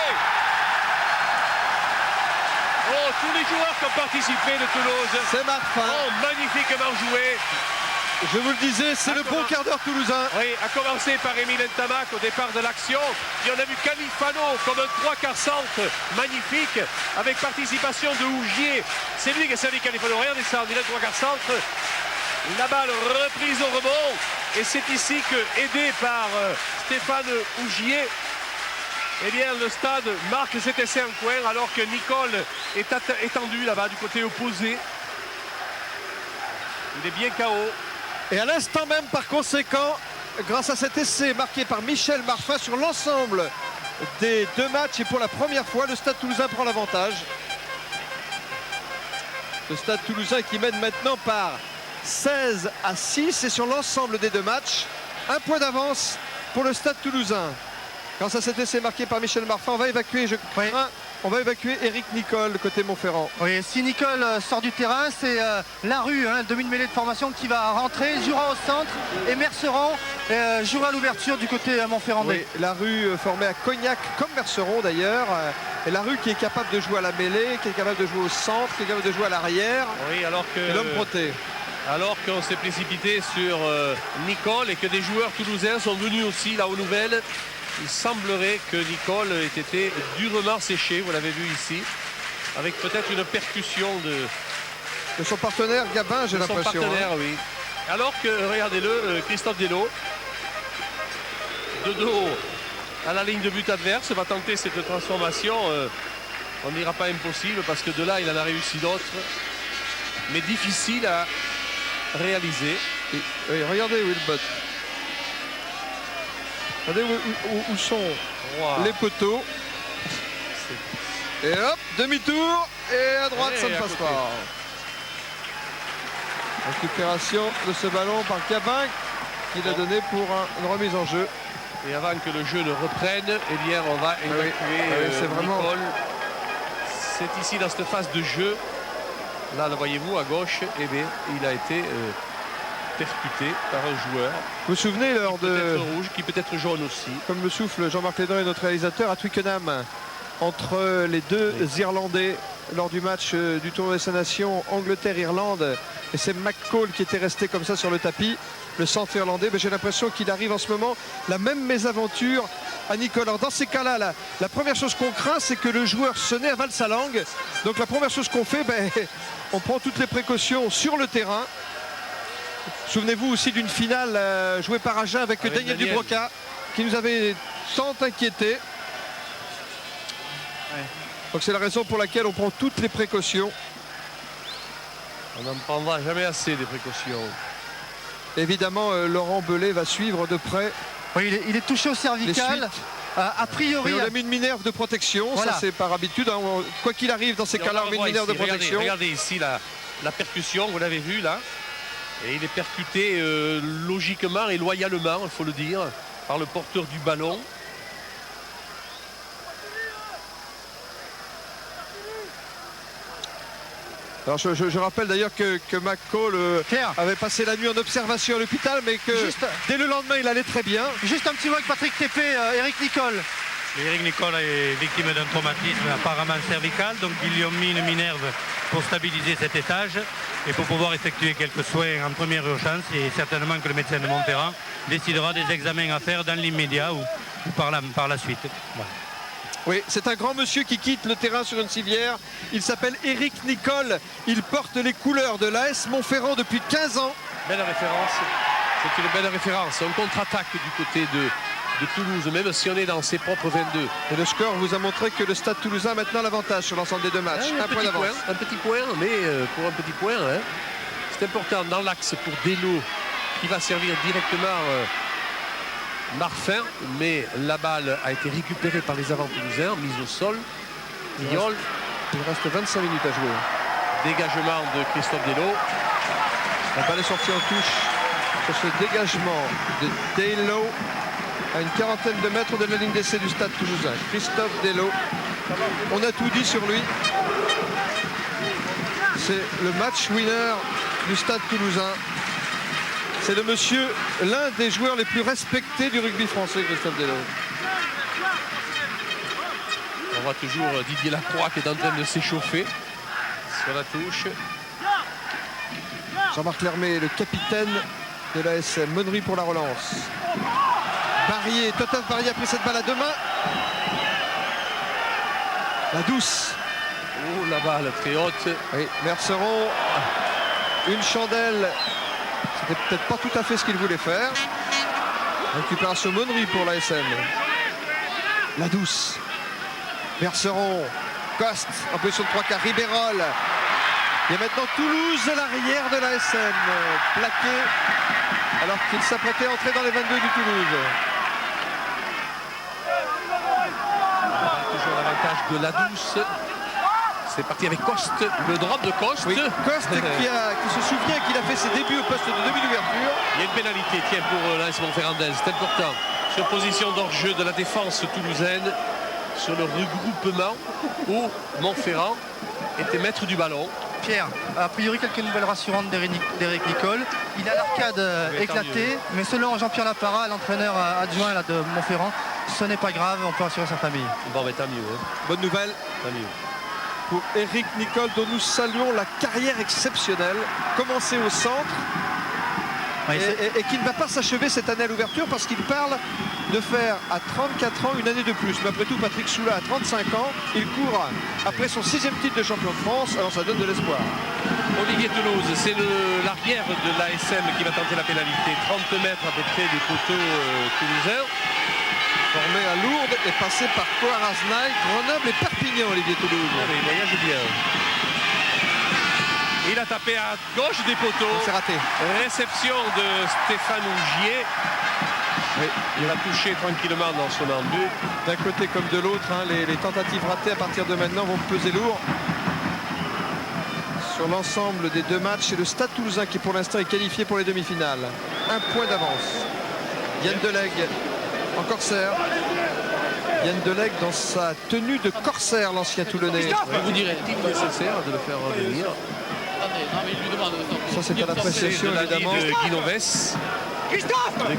Oh, tous les joueurs qui ont participé de Toulouse. C'est Marfin. Oh, magnifiquement joué. Je vous le disais, c'est le bon quart d'heure toulousain. Oui, à commencer par Émile Ntamak au départ de l'action. Puis on a vu Califano comme un 3 quarts centre magnifique avec participation de Ougier. C'est lui qui a servi Califano. Regardez ça, on dirait 3 quarts centre. La balle reprise au rebond. Et c'est ici que, aidé par Stéphane Ougier, eh bien, le stade marque cet essai en coin alors que Nicole est étendu là-bas du côté opposé. Il est bien KO. Et à l'instant même, par conséquent, grâce à cet essai marqué par Michel Marfin sur l'ensemble des deux matchs, et pour la première fois, le Stade Toulousain prend l'avantage. Le Stade Toulousain qui mène maintenant par 16-6 et sur l'ensemble des deux matchs, un point d'avance pour le Stade Toulousain. Grâce à cet essai marqué par Michel Marfin, on va évacuer, on va évacuer Eric Nicole côté Montferrand. Oui, si Nicole sort du terrain, c'est Larue, hein, demi-mêlée de formation qui va rentrer, jouera au centre et Merceron jouera à l'ouverture du côté Montferrandais. Oui, Larue formée à Cognac comme Merceron d'ailleurs. Et Larue qui est capable de jouer à la mêlée, qui est capable de jouer au centre, qui est capable de jouer à l'arrière. Oui, alors que l'homme proté. Alors qu'on s'est précipité sur Nicole et que des joueurs toulousains sont venus aussi là aux nouvelles. Il semblerait que Nicole ait été durement séché, vous l'avez vu ici, avec peut-être une percussion de son partenaire Gabin, j'ai l'impression. Son partenaire, oui. Alors que, regardez-le, Christophe Delot, de dos à la ligne de but adverse, va tenter cette transformation. On n'ira pas impossible parce que de là, il en a réussi d'autres, mais difficile à réaliser. Et, oui, regardez Wilbot. Regardez où sont les poteaux. Et hop, demi-tour. Et à droite, ça ne passe pas. Récupération de ce ballon par Cabin qui l'a donné pour une remise en jeu. Et avant que le jeu ne reprenne, eh bien, on va évacuer c'est vraiment... Nicole. C'est ici dans cette phase de jeu. Là, le voyez-vous à gauche, eh bien, il a été percuté par un joueur. Vous vous souvenez lors de... Peut-être rouge, qui peut être jaune aussi. Comme le souffle Jean-Marc Lédon et notre réalisateur à Twickenham, entre les deux Irlandais lors du match du tournoi des Nations Angleterre-Irlande. Et c'est McCall qui était resté comme ça sur le tapis, le centre irlandais. Mais j'ai l'impression qu'il arrive en ce moment la même mésaventure à Nicole. Alors dans ces cas-là, la première chose qu'on craint, c'est que le joueur sonnait avale sa langue. Donc la première chose qu'on fait, on prend toutes les précautions sur le terrain. Souvenez-vous aussi d'une finale jouée par Agen avec Daniel Dubroca qui nous avait tant inquiété. Ouais. Donc c'est la raison pour laquelle on prend toutes les précautions. On n'en prendra jamais assez des précautions. Évidemment, Laurent Belay va suivre de près. Oui, il est touché au cervical. A priori. Et on a mis une minerve de protection, voilà. Ça c'est par habitude. Hein. Quoi qu'il arrive dans ces cas-là, on met une minerve de protection. Regardez ici la percussion, vous l'avez vu là. Et il est percuté logiquement et loyalement, il faut le dire, par le porteur du ballon. Alors je rappelle d'ailleurs que McCall avait passé la nuit en observation à l'hôpital, mais que dès le lendemain il allait très bien. Juste un petit mot avec Patrick Tépé, Eric Nicole. Eric Nicole est victime d'un traumatisme apparemment cervical, donc ils lui ont mis une minerve pour stabiliser cet étage et pour pouvoir effectuer quelques soins en première urgence, et certainement que le médecin de Montferrand décidera des examens à faire dans l'immédiat ou par la suite. Voilà. Oui, c'est un grand monsieur qui quitte le terrain sur une civière. Il s'appelle Eric Nicole. Il porte les couleurs de l'AS Montferrand depuis 15 ans. Belle référence. C'est une belle référence. On contre-attaque du côté de Toulouse, même si on est dans ses propres 22. Et le score vous a montré que le Stade Toulousain a maintenant l'avantage sur l'ensemble des deux matchs. Un point d'avance. Un petit point, mais pour un petit point, hein, c'est important dans l'axe pour Delot qui va servir directement Marfin, mais la balle a été récupérée par les avants toulousains, mise au sol. Il reste 25 minutes à jouer. Dégagement de Christophe Delot. La balle est sortie en touche sur ce dégagement de Delot à une quarantaine de mètres de la ligne d'essai du Stade Toulousain. Christophe Delot, on a tout dit sur lui. C'est le match winner du Stade Toulousain. C'est le monsieur, l'un des joueurs les plus respectés du rugby français, Christophe Delot. On voit toujours Didier Lacroix qui est en train de s'échauffer sur la touche. Jean-Marc Lermé, le capitaine de l'ASM. Monnery pour la relance. Barrier, Totaf Barrier a pris cette balle à deux mains. La douce. Oh, la balle très haute. Oui, Merceron, une chandelle. C'était peut-être pas tout à fait ce qu'il voulait faire. Récupération Monnery pour l'ASM. La douce. Merceron, Coste en position de 3 quarts. Ribérol. Il y a maintenant Toulouse à l'arrière de l'ASM. Plaqué alors qu'il s'apprêtait à entrer dans les 22 du Toulouse. Toujours l'avantage de la douce. C'est parti avec Coste, le drop de Coste. Oui, Coste qui se souvient qu'il a fait ses débuts au poste de demi d'ouverture. Il y a une pénalité, tiens, pour l'AS Montferrandaise, c'est important. Sur position d'hors-jeu de la défense toulousaine, sur le regroupement où Montferrand était maître du ballon. Pierre, a priori quelques nouvelles rassurantes d'Eric Nicole. Il a l'arcade éclatée, mais selon Jean-Pierre Lapara, l'entraîneur adjoint là, de Montferrand, ce n'est pas grave, on peut assurer sa famille. Bon, mais tant mieux. Hein. Bonne nouvelle. Tant mieux. Pour Eric Nicole, dont nous saluons la carrière exceptionnelle, commencée au centre, et qui ne va pas s'achever cette année à l'ouverture parce qu'il parle de faire à 34 ans une année de plus. Mais après tout, Patrick Soula a 35 ans. Il court après son 6e titre de champion de France. Alors ça donne de l'espoir. Olivier Toulouse, c'est l'arrière de l'ASM qui va tenter la pénalité. 30 mètres à peu près du poteau toulousain. Formé à Lourdes et passé par Coaraznaï, Grenoble et Perpignan, Olivier Toulouse. Ah, mais il voyage bien. Il a tapé à gauche des poteaux. C'est raté. Réception de Stéphane Ougier. Oui, il a touché tranquillement dans son embut. D'un côté comme de l'autre, hein, les tentatives ratées à partir de maintenant vont peser lourd. Sur l'ensemble des 2 matchs, c'est le Stade Toulousain qui pour l'instant est qualifié pour les demi-finales. 1 point d'avance. Yann Delegue en corsaire. Yann Delegue dans sa tenue de corsaire, l'ancien Toulonnais. Vous direz-il nécessaire de le faire revenir? Ça c'est à l'appréciation évidemment. De Guinoves.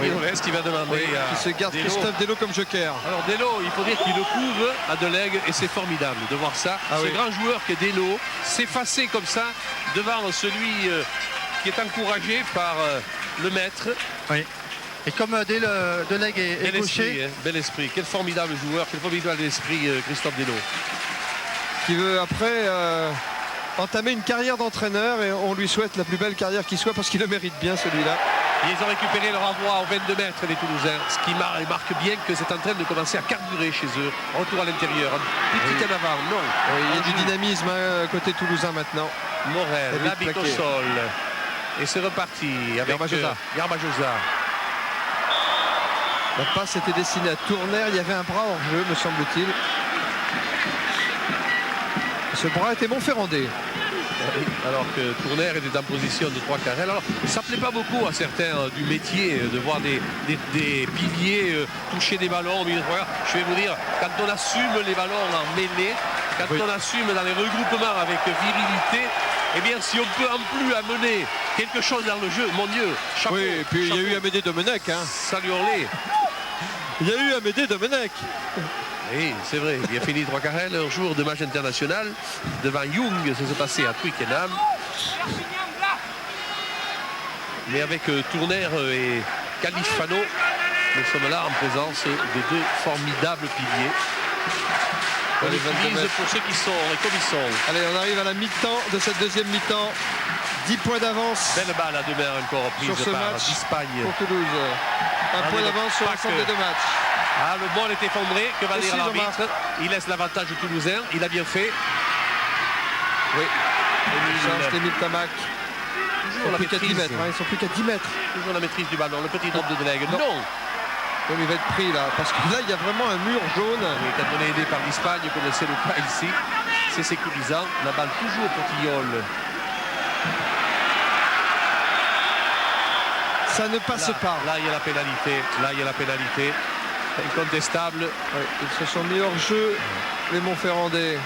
Guinoves qui va demander à qui se garde Delo. Christophe Delo comme joker. Alors Delo, il faut dire qu'il le couvre à Delegue et c'est formidable de voir ça. Ah Ce oui. grand joueur qui est Delo s'effacer comme ça devant celui qui est encouragé par le maître. Oui. Et comme Delegue est Bel gaucher, esprit, hein, bel esprit. Quel formidable joueur, quel formidable esprit Christophe Delo. Qui veut après entamer une carrière d'entraîneur et on lui souhaite la plus belle carrière qui soit parce qu'il le mérite bien celui-là. Ils ont récupéré leur endroit aux 22 mètres les Toulousains, ce qui marque bien que c'est en train de commencer à carburer chez eux. Retour à l'intérieur, un petit en avant, non. Oui, il y a du dynamisme côté toulousain maintenant. Morel, David la bite au Plaquet. sol. Et c'est reparti avec Garbajosa. Garbajosa. La passe était destinée à Tournaire, il y avait un bras hors jeu me semble-t-il. Ce bras était Montferrandais. Alors que Tournaire était en position de 3 carrés. Alors ça plaît pas beaucoup à certains du métier de voir des piliers toucher des ballons au milieu de 3 quarts. Je vais vous dire, quand on assume les ballons en mêlée, quand on assume dans les regroupements avec virilité, eh bien si on peut en plus amener quelque chose dans le jeu, mon Dieu, chapeau. Oui, et puis il y a chapeau. eu Amédée Domenech. Hein. Salut Orlé. Il y a eu Amédée Domenech. Oui, c'est vrai, il a fini 3 carrés leur jour de match international devant Young, ça s'est passé à Twickenham. Mais avec Tournaire et Califano, nous sommes là en présence de 2 formidables piliers. On Allez, les utilise 22 pour ceux qui sont et comme ils sont. Allez, on arrive à la mi-temps de cette deuxième mi-temps. 10 points d'avance Belle balle à 2 mains encore prise sur ce par match d'Espagne. pour Toulouse. Un point mais d'avance sur pas l'ensemble que. des 2 matchs. Ah, le ball est effondré, que va Et dire si, l'arbitre? Il laisse l'avantage au Toulousain, il a bien fait. Oui. Émile, Charles Émile Tamac. toujours Ils la sont plus qu'à 10 maîtrise. mètres. Hein. Ils sont plus qu'à 10 mètres. Toujours la maîtrise du ballon, le petit drop de Delegue. Non. Oui, mais il va être pris là. Parce que là, il y a vraiment un mur jaune. Et quand on est aidé par l'Espagne, comme c'est le cas ici, c'est sécurisant. La balle toujours pour Tilleul. Ça ne passe pas. Là, il y a la pénalité. Là, il y a la pénalité. Incontestable. Ouais, ils se sont mis hors jeu, les Montferrandais.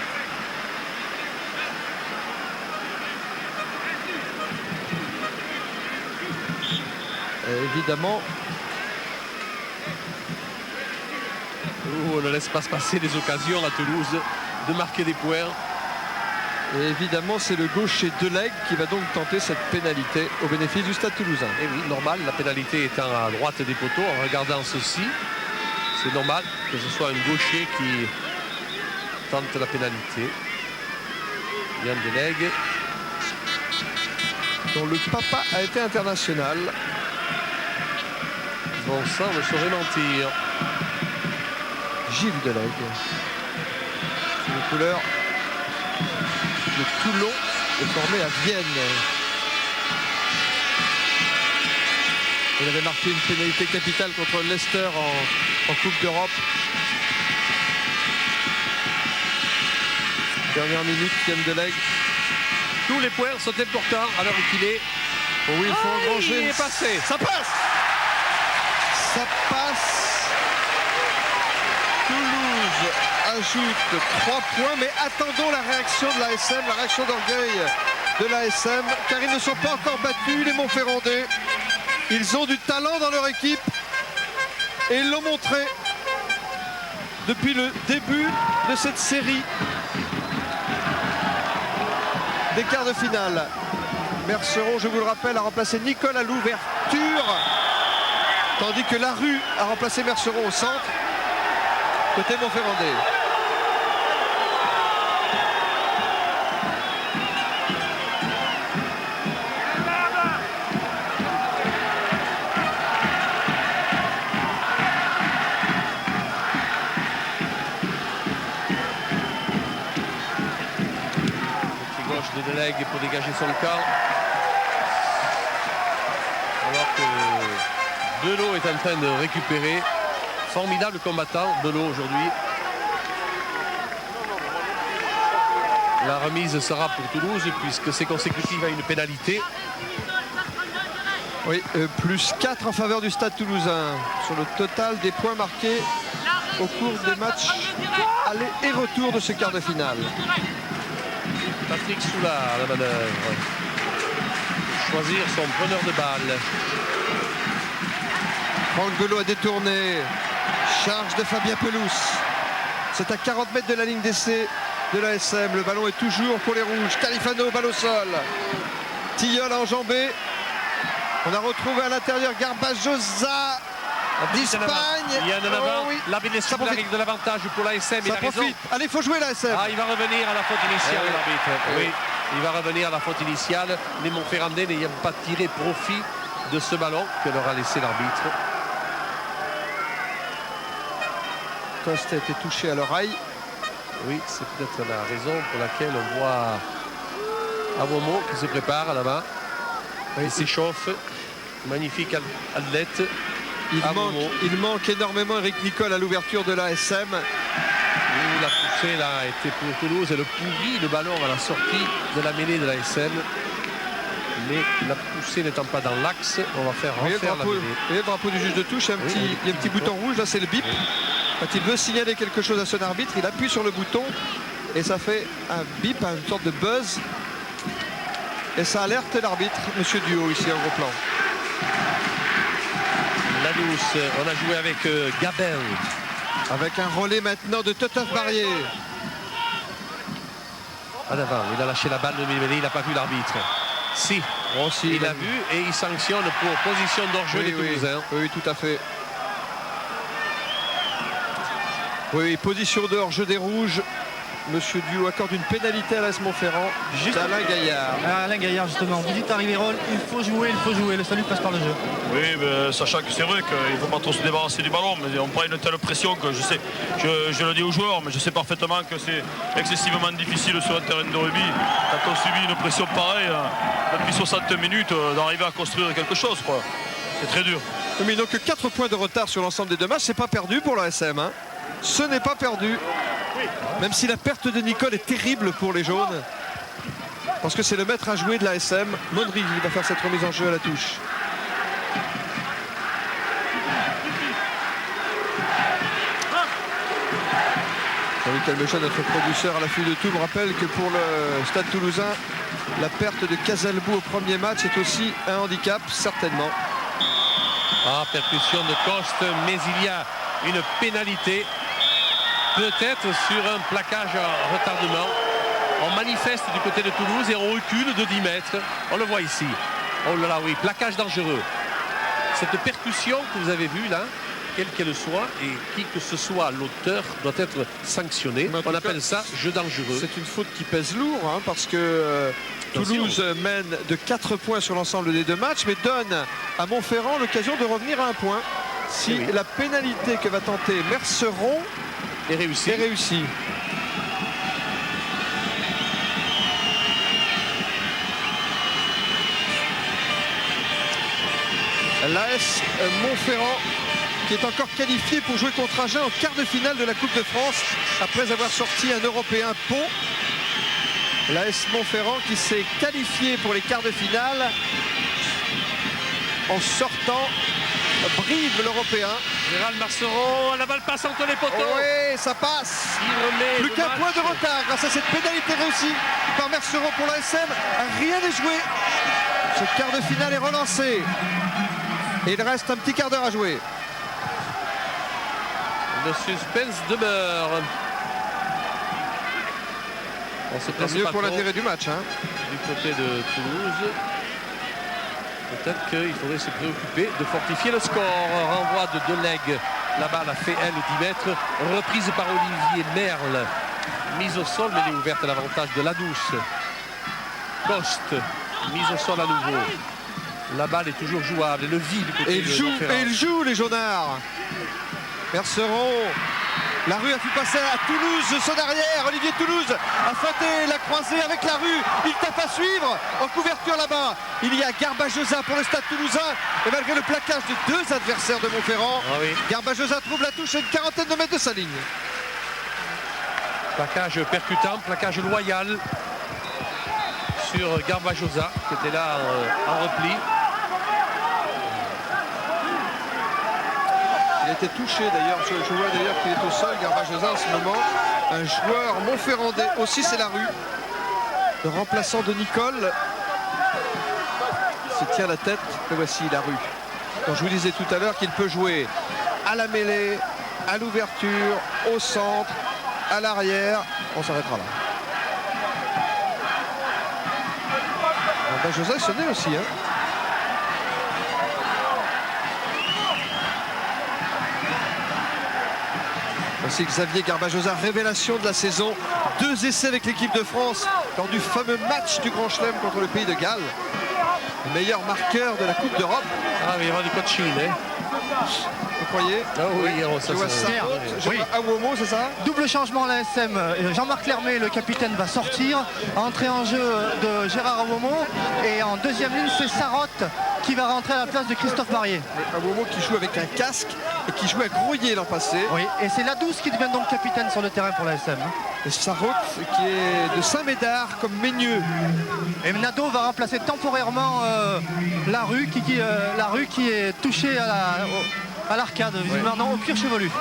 Et évidemment, On ne laisse pas se passer des occasions à Toulouse de marquer des points. et évidemment, c'est le gaucher Delegue qui va donc tenter cette pénalité au bénéfice du Stade Toulousain. Et oui, normal, la pénalité étant à droite des poteaux, en regardant ceci, c'est normal que ce soit un gaucher qui tente la pénalité. Yann Delegue. Dont le papa a été international. Bon sang ne saurait mentir. Gilles Delegue. C'est une couleur de Toulon est formé à Vienne. Il avait marqué une pénalité capitale contre Leicester en Coupe d'Europe. Dernière minute, Yann Delegue. Tous les points sont importants à l'heure qu'il est. Oh oui, il faut engranger. Il est passé. Ça passe. Ça passe. Toulouse ajoute 3 points, mais attendons la réaction de l'ASM, la réaction d'orgueil de l'ASM, car ils ne sont pas encore battus, les Montferrandais. Ils ont du talent dans leur équipe et ils l'ont montré depuis le début de cette série des quarts de finale. Merceron, je vous le rappelle, a remplacé Nicole à l'ouverture. Tandis que Larue a remplacé Merceron au centre, côté Montferrandais. De Delegue pour dégager son camp. Alors que Belot est en train de récupérer. Formidable combattant, Belot aujourd'hui. La remise sera pour Toulouse puisque c'est consécutif à une pénalité. Oui, plus 4 en faveur du Stade Toulousain sur le total des points marqués au cours des matchs aller et retour de ce quart de finale. Patrick Soulard à la manœuvre. Choisir son preneur de balle. Franck Belot a détourné. Charge de Fabien Pelous. C'est à 40 mètres de la ligne d'essai de l'ASM. Le ballon est toujours pour les Rouges. Califano, balle au sol. Tilleul a enjambé. On a retrouvé à l'intérieur Garbajosa d'Espagne. Il y a un avant. Oh oui. L'arbitre est avec de l'avantage pour l'ASM. Ça profite. Allez, il faut jouer l'ASM. Ah, il va revenir à la faute initiale, oui. l'arbitre. Oui, il va revenir à la faute initiale. Les Montferrandais n'ayant pas tiré profit de ce ballon que leur a laissé l'arbitre. Coste a été touché à l'oreille. Oui, c'est peut-être la raison pour laquelle on voit Awomo qui se prépare là-bas. Il s'échauffe. Magnifique athlète. Il manque énormément Eric Nicole à l'ouverture de l'ASM. La poussée là a été pour Toulouse. Elle pourrit le ballon à la sortie de la mêlée de l'ASM. Mais la poussée n'étant pas dans l'axe, on va faire refaire la mêlée. Et le drapeau du juge de touche, il y a un petit bouton rouge, là c'est le bip. Quand il veut signaler quelque chose à son arbitre, il appuie sur le bouton et ça fait un bip, une sorte de buzz. Et ça alerte l'arbitre, monsieur Duhaut, ici en gros plan. La douce, on a joué avec Gabel. Avec un relais maintenant de Totaf Barrier. En avant, il a lâché la balle de mêlée, il n'a pas vu l'arbitre. Si, il a vu et il sanctionne pour position d'hors-jeu des Toulousains. Oui, tout à fait. Oui, position de hors-jeu des Rouges. Monsieur Duhaut accorde une pénalité à l'AS Montferrand. Juste Alain Gaillard. Alain Gaillard, justement. Vous dites à Riverol, il faut jouer. Le salut passe par le jeu. Oui, mais sachant que c'est vrai qu'il ne faut pas trop se débarrasser du ballon, mais on prend une telle pression que je le dis aux joueurs, mais je sais parfaitement que c'est excessivement difficile sur un terrain de rugby, quand on subit une pression pareille, depuis 60 minutes, d'arriver à construire quelque chose, quoi. C'est très dur. Mais donc 4 points de retard sur l'ensemble des deux matchs, c'est pas perdu pour l'ASM. Hein. Ce n'est pas perdu. Même si la perte de Nicole est terrible pour les jaunes. Parce que c'est le maître à jouer de l'ASM. Mondry qui va faire cette remise en jeu à la touche. Jean-Luc Calmechat, notre producteur à l'affût de tout, me rappelle que pour le Stade Toulousain, la perte de Casalbou au premier match est aussi un handicap, certainement. Ah, percussion de Coste, mais il y a une pénalité. Peut-être sur un plaquage en retardement. On manifeste du côté de Toulouse et on recule de 10 mètres. On le voit ici. Oh là là, oui, plaquage dangereux. Cette percussion que vous avez vue là, quelle qu'elle soit, et qui que ce soit l'auteur, doit être sanctionné. On appelle ça jeu dangereux. C'est une faute qui pèse lourd, hein, parce que Toulouse mène de 4 points sur l'ensemble des deux matchs, mais donne à Montferrand l'occasion de revenir à un point. Si la pénalité que va tenter Merceron est réussie. L'AS Montferrand qui est encore qualifié pour jouer contre Agen en quart de finale de la Coupe de France après avoir sorti un Européen Pau. L'AS Montferrand qui s'est qualifié pour les quarts de finale en sortant Brive l'Européen. Gérald Merceron, la balle passe entre les poteaux. Oui, ça passe. Plus qu'un point de retard grâce à cette pénalité réussie par Merceron pour l'ASM. Rien n'est joué. Ce quart de finale est relancé. Et il reste un petit quart d'heure à jouer. Le suspense demeure. C'est mieux pour l'intérêt du match. Hein. Du côté de Toulouse. Peut-être qu'il faudrait se préoccuper de fortifier le score. Renvoi de Delegue. La balle a fait, elle, 10 mètres. Reprise par Olivier Merle. Mise au sol, mais elle est ouverte à l'avantage de Ladouce. Coste. Mise au sol à nouveau. La balle est toujours jouable. Le vide du côté et il joue, les jaunards. Merceron. La rue a pu passer à Toulouse, son arrière. Olivier Toulouse a feinté la croisée avec la rue. Il tape à suivre. En couverture là-bas, il y a Garbajosa pour le Stade Toulousain. Et malgré le plaquage de 2 adversaires de Montferrand, Garbajosa trouve la touche à une quarantaine de mètres de sa ligne. Plaquage percutant, plaquage loyal sur Garbajosa qui était là en repli. Il a été touché d'ailleurs, je vois d'ailleurs qu'il est au sol, Garbajosa en ce moment. Un joueur montferrandais, aussi c'est la rue. Le remplaçant de Nicole se tient la tête, et voici la rue. Donc je vous disais tout à l'heure qu'il peut jouer à la mêlée, à l'ouverture, au centre, à l'arrière. On s'arrêtera là. Garbajosa est sonné aussi. Voici Xavier Garbajosa, révélation de la saison. 2 essais avec l'équipe de France lors du fameux match du Grand Chelem contre le pays de Galles. Le meilleur marqueur de la Coupe d'Europe. Ah, mais il y aura du coaching, hein. Vous croyez? Ah oui, ça, je vois ça. Awomo, c'est ça? Double changement à l'ASM. Jean-Marc Lermé, le capitaine, va sortir. Entrée en jeu de Gérard Awomo. Et en deuxième ligne, c'est Sarotte qui va rentrer à la place de Christophe Marier. Awomo qui joue avec un casque et qui jouait à Grouillet l'an passé. Oui, et c'est Ladouce qui devient donc capitaine sur le terrain pour l'ASM. Et Sarotte qui est de Saint-Médard comme Meigneux. Et Nadeau va remplacer temporairement la rue qui est touchée à l'arcade, visiblement non, au cuir chevelu. Ça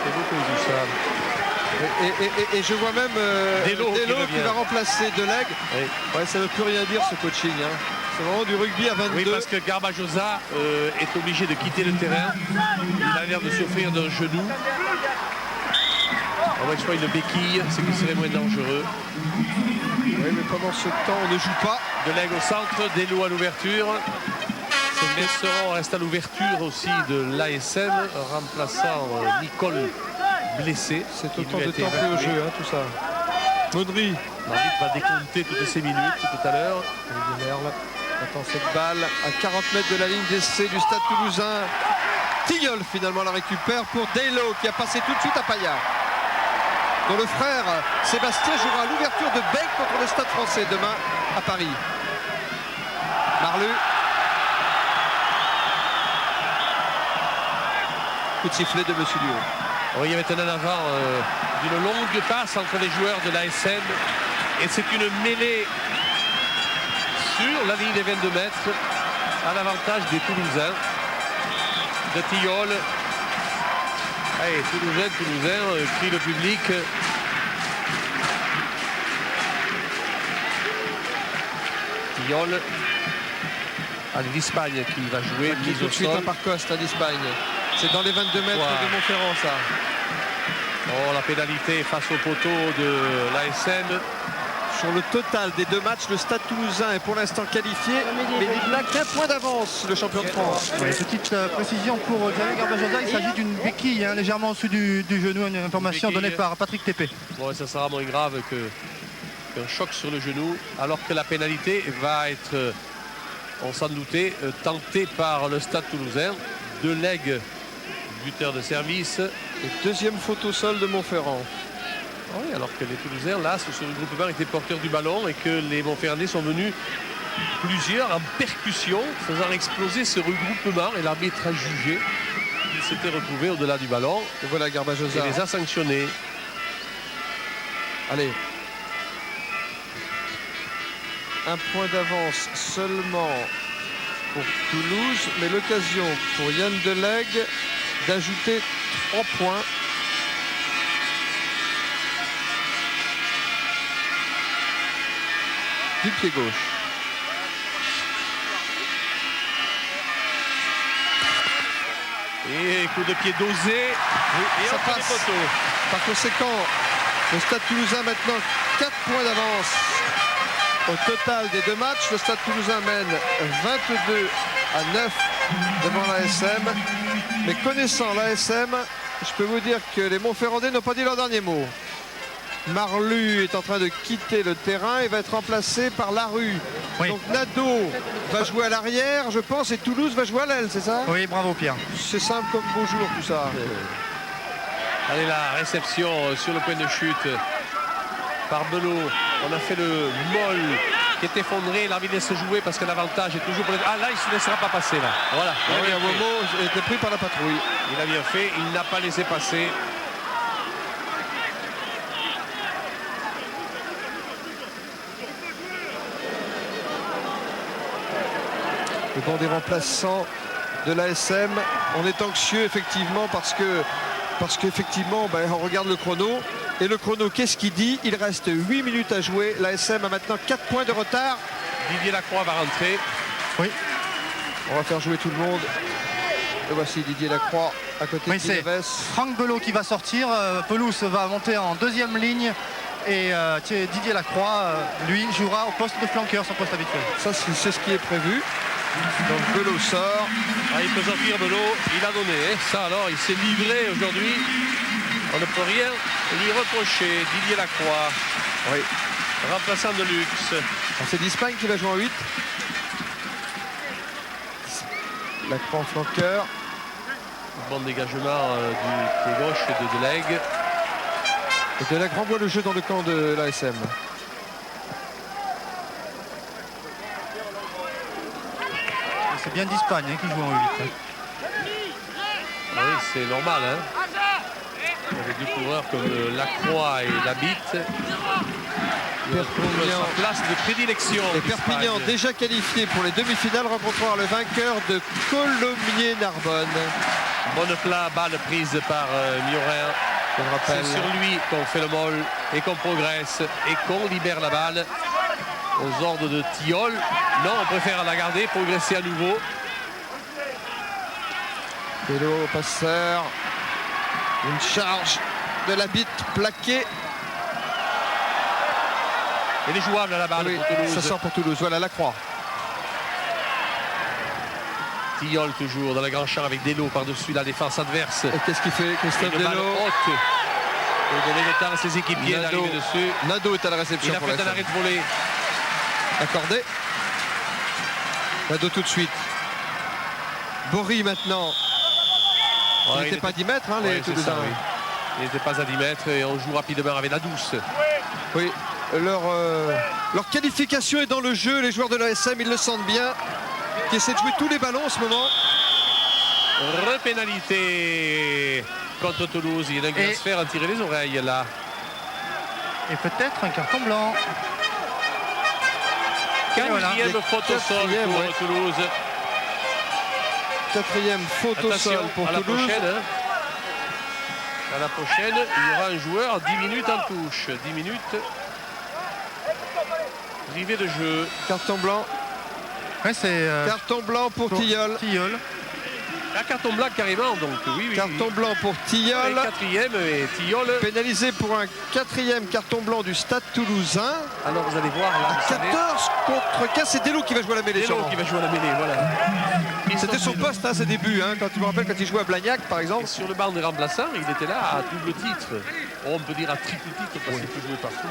fait beaucoup tout ça. Et je vois même Delo qui va remplacer Delegue. Oui. Ouais, ça ne veut plus rien dire ce coaching. C'est vraiment du rugby à 22. Oui, parce que Garbajosa est obligé de quitter le terrain. Il a l'air de souffrir d'un genou. On va choisir le béquille, ce qui serait moins dangereux. Oui, mais pendant ce temps, on ne joue pas. Delegue au centre, Delo à l'ouverture. Messeron reste à l'ouverture aussi de l'ASM, remplaçant Nicole blessé. C'est autant de temps pris au jeu, tout ça. Baudry. L'arbitre va décompter toutes ces minutes tout à l'heure. Attends cette balle à 40 mètres de la ligne d'essai du Stade Toulousain. Tilleul finalement la récupère pour Delo qui a passé tout de suite à Payard. Dont le frère Sébastien jouera à l'ouverture de Bec contre le Stade Français demain à Paris. Marlu. Coup de sifflet de Monsieur Duhaut. Oui, il y avait un en avant d'une longue passe entre les joueurs de l'ASM. Et c'est une mêlée sur la ligne des 22 mètres à l'avantage des Toulousains. De Tilleul. Allez, Toulousain, crie le public. Tilleul. Allez, l'Espagne qui va jouer. Qui tout de suite par Coste à l'Espagne. C'est dans les 22 mètres de Montferrand, ça. Oh, la pénalité face au poteau de l'ASM. Sur le total des 2 matchs, le Stade Toulousain est pour l'instant qualifié, mais il n'a qu'un point d'avance, le champion de France. Oui, petite précision pour Xavier Garbajosa, il s'agit d'une béquille légèrement au-dessus du genou, une information donnée par Patrick Tépé. Bon, ça sera moins grave qu'un choc sur le genou, alors que la pénalité va être, on s'en doutait, tentée par le Stade Toulousain. Delegue, buteur de service. Et deuxième faute au sol de Montferrand. Oui, alors que les Toulousains, là, sur le regroupement, étaient porteurs du ballon et que les Montferrandais sont venus plusieurs en percussion, faisant exploser ce regroupement. Et l'arbitre a jugé qu'ils s'étaient retrouvés au-delà du ballon. Et voilà Garbajosa. Et les a sanctionnés. Allez. Un point d'avance seulement pour Toulouse, mais l'occasion pour Yann Delegue d'ajouter 3 points. Du pied gauche. Et coup de pied dosé. Et ça passe. Par conséquent, le Stade Toulousain maintenant 4 points d'avance au total des deux matchs. Le Stade Toulousain mène 22-9 devant l'ASM. Mais connaissant l'ASM, je peux vous dire que les Montferrandais n'ont pas dit leur dernier mot. Marlu est en train de quitter le terrain et va être remplacé par Larue. Oui. Donc Nadeau va jouer à l'arrière, je pense, et Toulouse va jouer à l'aile, c'est ça? Oui, bravo Pierre. C'est simple comme bonjour tout ça. Allez, la réception sur le point de chute par Belot. On a fait le molle qui est effondré. L'arbitre laisse jouer parce que l'avantage est toujours pour les... Ah là, il ne se laissera pas passer là. Voilà. Ah oui, Awomo était pris par la patrouille. Il a bien fait. Il n'a pas laissé passer. Le banc des remplaçants de l'ASM. On est anxieux effectivement parce qu'effectivement on regarde le chrono. Et le chrono, qu'est-ce qu'il dit? Il reste 8 minutes à jouer. L'ASM a maintenant 4 points de retard. Didier Lacroix va rentrer. Oui. On va faire jouer tout le monde. Et voici Didier Lacroix à côté de c'est Neves. Franck Belot qui va sortir. Pelouse va monter en deuxième ligne. Et Didier Lacroix, lui, jouera au poste de flanqueur, son poste habituel. Ça, c'est ce qui est prévu. Donc Belot sort. Ah, il peut sortir Belot. Il a donné. Hein. Ça alors, il s'est livré aujourd'hui. On ne peut rien lui reprocher. Didier Lacroix. Oui. Remplaçant de luxe. C'est d'Espagne qui va jouer en 8. Lacroix en flanqueur. Bon dégagement du pied gauche de Delegue. Et Delegue renvoie le jeu dans le camp de l'ASM. C'est bien d'Espagne qui joue en 8. Oui, c'est normal. Hein. Avec deux coureurs comme Lacroix et Labitte. Perpignan, sa place de prédilection. Et Perpignan déjà qualifié pour les demi-finales rencontrera le vainqueur de Colomiers-Narbonne. Bonne balle prise par Miorin. C'est sur lui qu'on fait le molle et qu'on progresse et qu'on libère la balle aux ordres de Tilleul. Non, on préfère la garder, progresser à nouveau. Pélo, passeur. Une charge de Labitte plaquée. Elle est jouable à la balle pour Toulouse. Ça sort pour Toulouse. Voilà Lacroix. Tilleul toujours dans le grand champ avec Delo par-dessus la défense adverse. Et qu'est-ce qu'il fait Christophe Delo haute. Pour donner le temps à ses équipiers d'arriver dessus. Nadeau est à la réception. Il a fait un arrêt de volée. Accordé. Nadeau tout de suite. Bory maintenant. Il n'était pas à 10 mètres, hein, les Toulousains. Oui. Il n'était pas à 10 mètres et on joue rapidement avec la douce. Oui, leur qualification est dans le jeu. Les joueurs de l'ASM, ils le sentent bien. Qui essaient de jouer tous les ballons en ce moment. Repénalité contre Toulouse. Il y a un Grasfer à tirer les oreilles là. Et peut-être un carton blanc. Quatrième faute au sol pour Toulouse. Quatrième faute au sol pour Toulouse. À la prochaine, il y aura un joueur 10 minutes en touche. 10 minutes. Privé de jeu. Carton blanc. Ouais, c'est carton blanc pour Tilleul. Un carton blanc carrément, donc oui. Carton blanc pour Tilleul. Quatrième et Tilleul. Pénalisé pour un quatrième carton blanc du Stade Toulousain. Alors vous allez voir là. 14 contre 15, c'est Delo qui va jouer à la mêlée. Delo qui va jouer à la mêlée, voilà. C'était son poste à ses débuts, hein, quand tu me rappelles quand il jouait à Blagnac par exemple. Et sur le banc des remplaçants, il était là à double titre. On peut dire à triple titre parce qu'il peut jouer partout.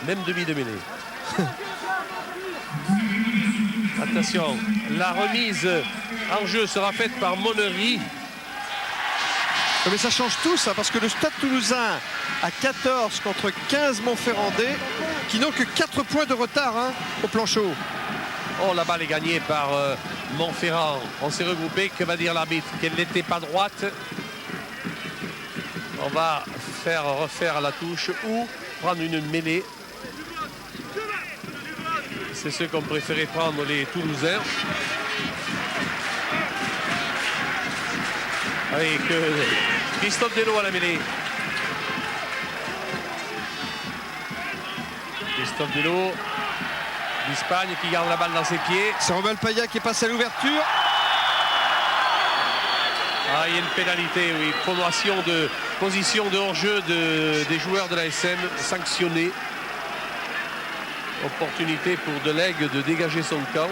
Même demi de mêlée. Attention, la remise en jeu sera faite par Monnery. Mais ça change tout ça, parce que le Stade Toulousain a 14 contre 15 Montferrandais qui n'ont que 4 points de retard au plan chaud. Oh, la balle est gagnée par Montferrand. On s'est regroupé, que va dire l'arbitre? Qu'elle n'était pas droite. On va refaire la touche ou prendre une mêlée. C'est ce qu'ont préféré prendre les Toulousains. Avec Christophe Delo à la mêlée. Christophe Delo d'Espagne qui garde la balle dans ses pieds. C'est Romain Paya qui passe à l'ouverture. Ah, il y a une pénalité, oui. Promotion de position de hors-jeu des joueurs de la SM sanctionnés. Opportunité pour Delegue de dégager son camp.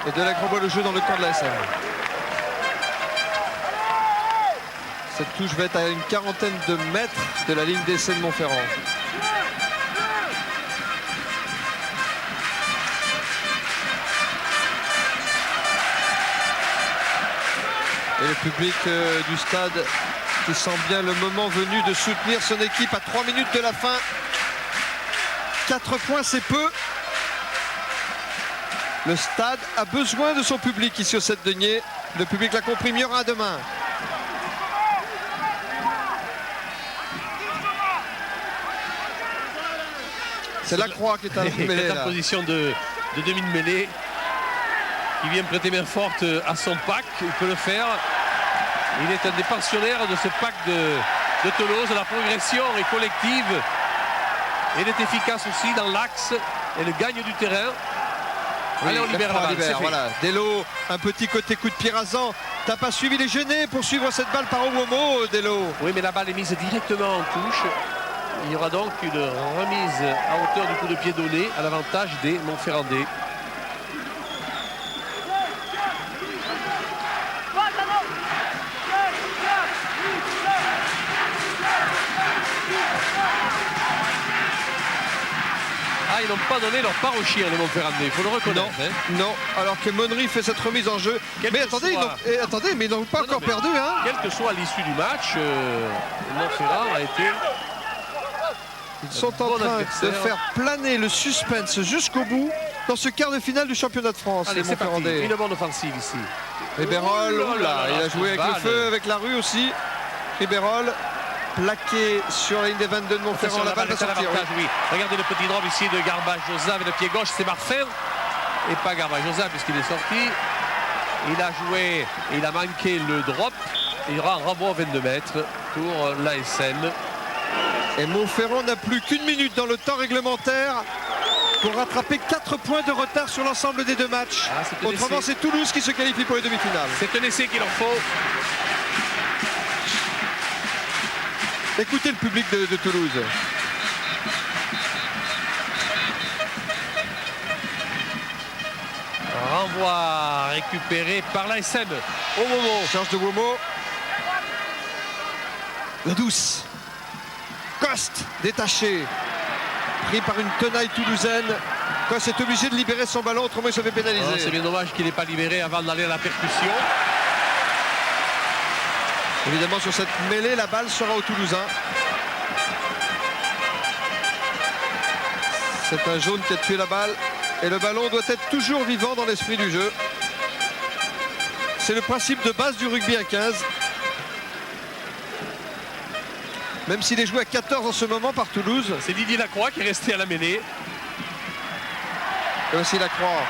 Et Delegue renvoie le jeu dans le camp de l'ASM. Cette touche va être à une quarantaine de mètres de la ligne d'essai de Montferrand. Et le public du stade qui sent bien le moment venu de soutenir son équipe à 3 minutes de la fin. 4 points, c'est peu. Le stade a besoin de son public ici au 7 Deniers. Le public l'a compris, mieux aura demain. C'est Lacroix qui est à la mêlée. En position de demi de mêlée. Qui vient prêter main forte à son pack. Il peut le faire. Il est un des pensionnaires de ce pack de Toulouse. La progression est collective. Il est efficace aussi dans l'axe. Et le gagne du terrain. Oui, allez, on libère la balle. Voilà. Delo, un petit côté coup de pied rasant. T'as pas suivi les gênés pour suivre cette balle par Owomo, Delo. Oui, mais la balle est mise directement en touche. Il y aura donc une remise à hauteur du coup de pied donné à l'avantage des Montferrandais. Ils n'ont pas donné leur part au chien, les Montferrandais, il faut le reconnaître. Non, alors que Monnery fait cette remise en jeu. Mais attendez, mais ils n'ont pas encore perdu. Hein. Quelle que soit l'issue du match, Montferrand a été... Ils sont en train de faire planer le suspense jusqu'au bout dans ce quart de finale du championnat de France. Allez, c'est parti. Une bonne offensive ici. Ribérol, il a joué avec le feu, avec la rue aussi. Ribérol. Plaqué sur la ligne des 22 de Montferrand, la balle va sortir. Oui. Regardez le petit drop ici de Garbajosa avec le pied gauche, c'est Marfin. Et pas Garbajosa puisqu'il est sorti. Il a joué, il a manqué le drop. Il y aura un rebond à 22 mètres pour l'ASM. Et Montferrand n'a plus qu'une minute dans le temps réglementaire pour rattraper 4 points de retard sur l'ensemble des deux matchs. Autrement, c'est Toulouse qui se qualifie pour les demi-finales. C'est un essai qu'il leur faut. Écoutez le public de Toulouse. Renvoi récupéré par l'ASM. Owomo. Charge de Womo. La douce. Coste détaché. Pris par une tenaille toulousaine. Coste est obligé de libérer son ballon, autrement il se fait pénaliser. C'est bien dommage qu'il n'ait pas libéré avant d'aller à la percussion. Évidemment, sur cette mêlée, la balle sera aux Toulousains. C'est un jaune qui a tué la balle. Et le ballon doit être toujours vivant dans l'esprit du jeu. C'est le principe de base du rugby à 15. Même s'il est joué à 14 en ce moment par Toulouse. C'est Didier Lacroix qui est resté à la mêlée. Et aussi Lacroix.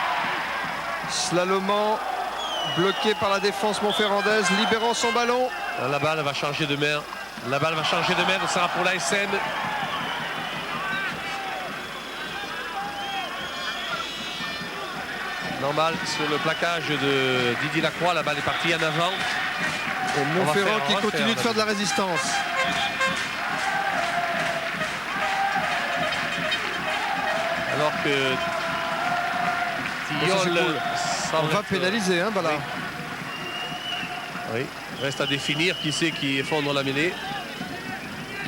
Slalomant. Bloqué par la défense montferrandaise, libérant son ballon. La balle va changer de main. La balle va changer de main, ça sera pour l'ASM. Normal sur le plaquage de Didier Lacroix, la balle est partie en avant. Et Montferrand qui continue de faire de la résistance. Alors que Tilleul... On va pénaliser, hein, Bala. Oui, reste à définir qui c'est qui effondre la mêlée.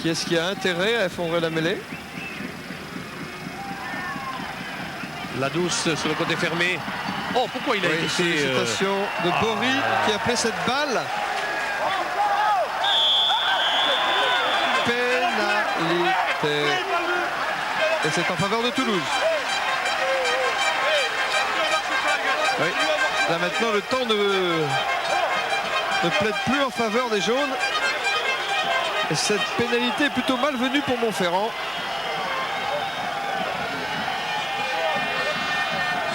Qui est-ce qui a intérêt à effondrer la mêlée? La douce sur le côté fermé. Oh, pourquoi il a été... Citation de Bory qui a fait cette balle. Pénalité. Et c'est en faveur de Toulouse. Oui. Là maintenant le temps ne plaide plus en faveur des jaunes. Et cette pénalité est plutôt malvenue pour Montferrand.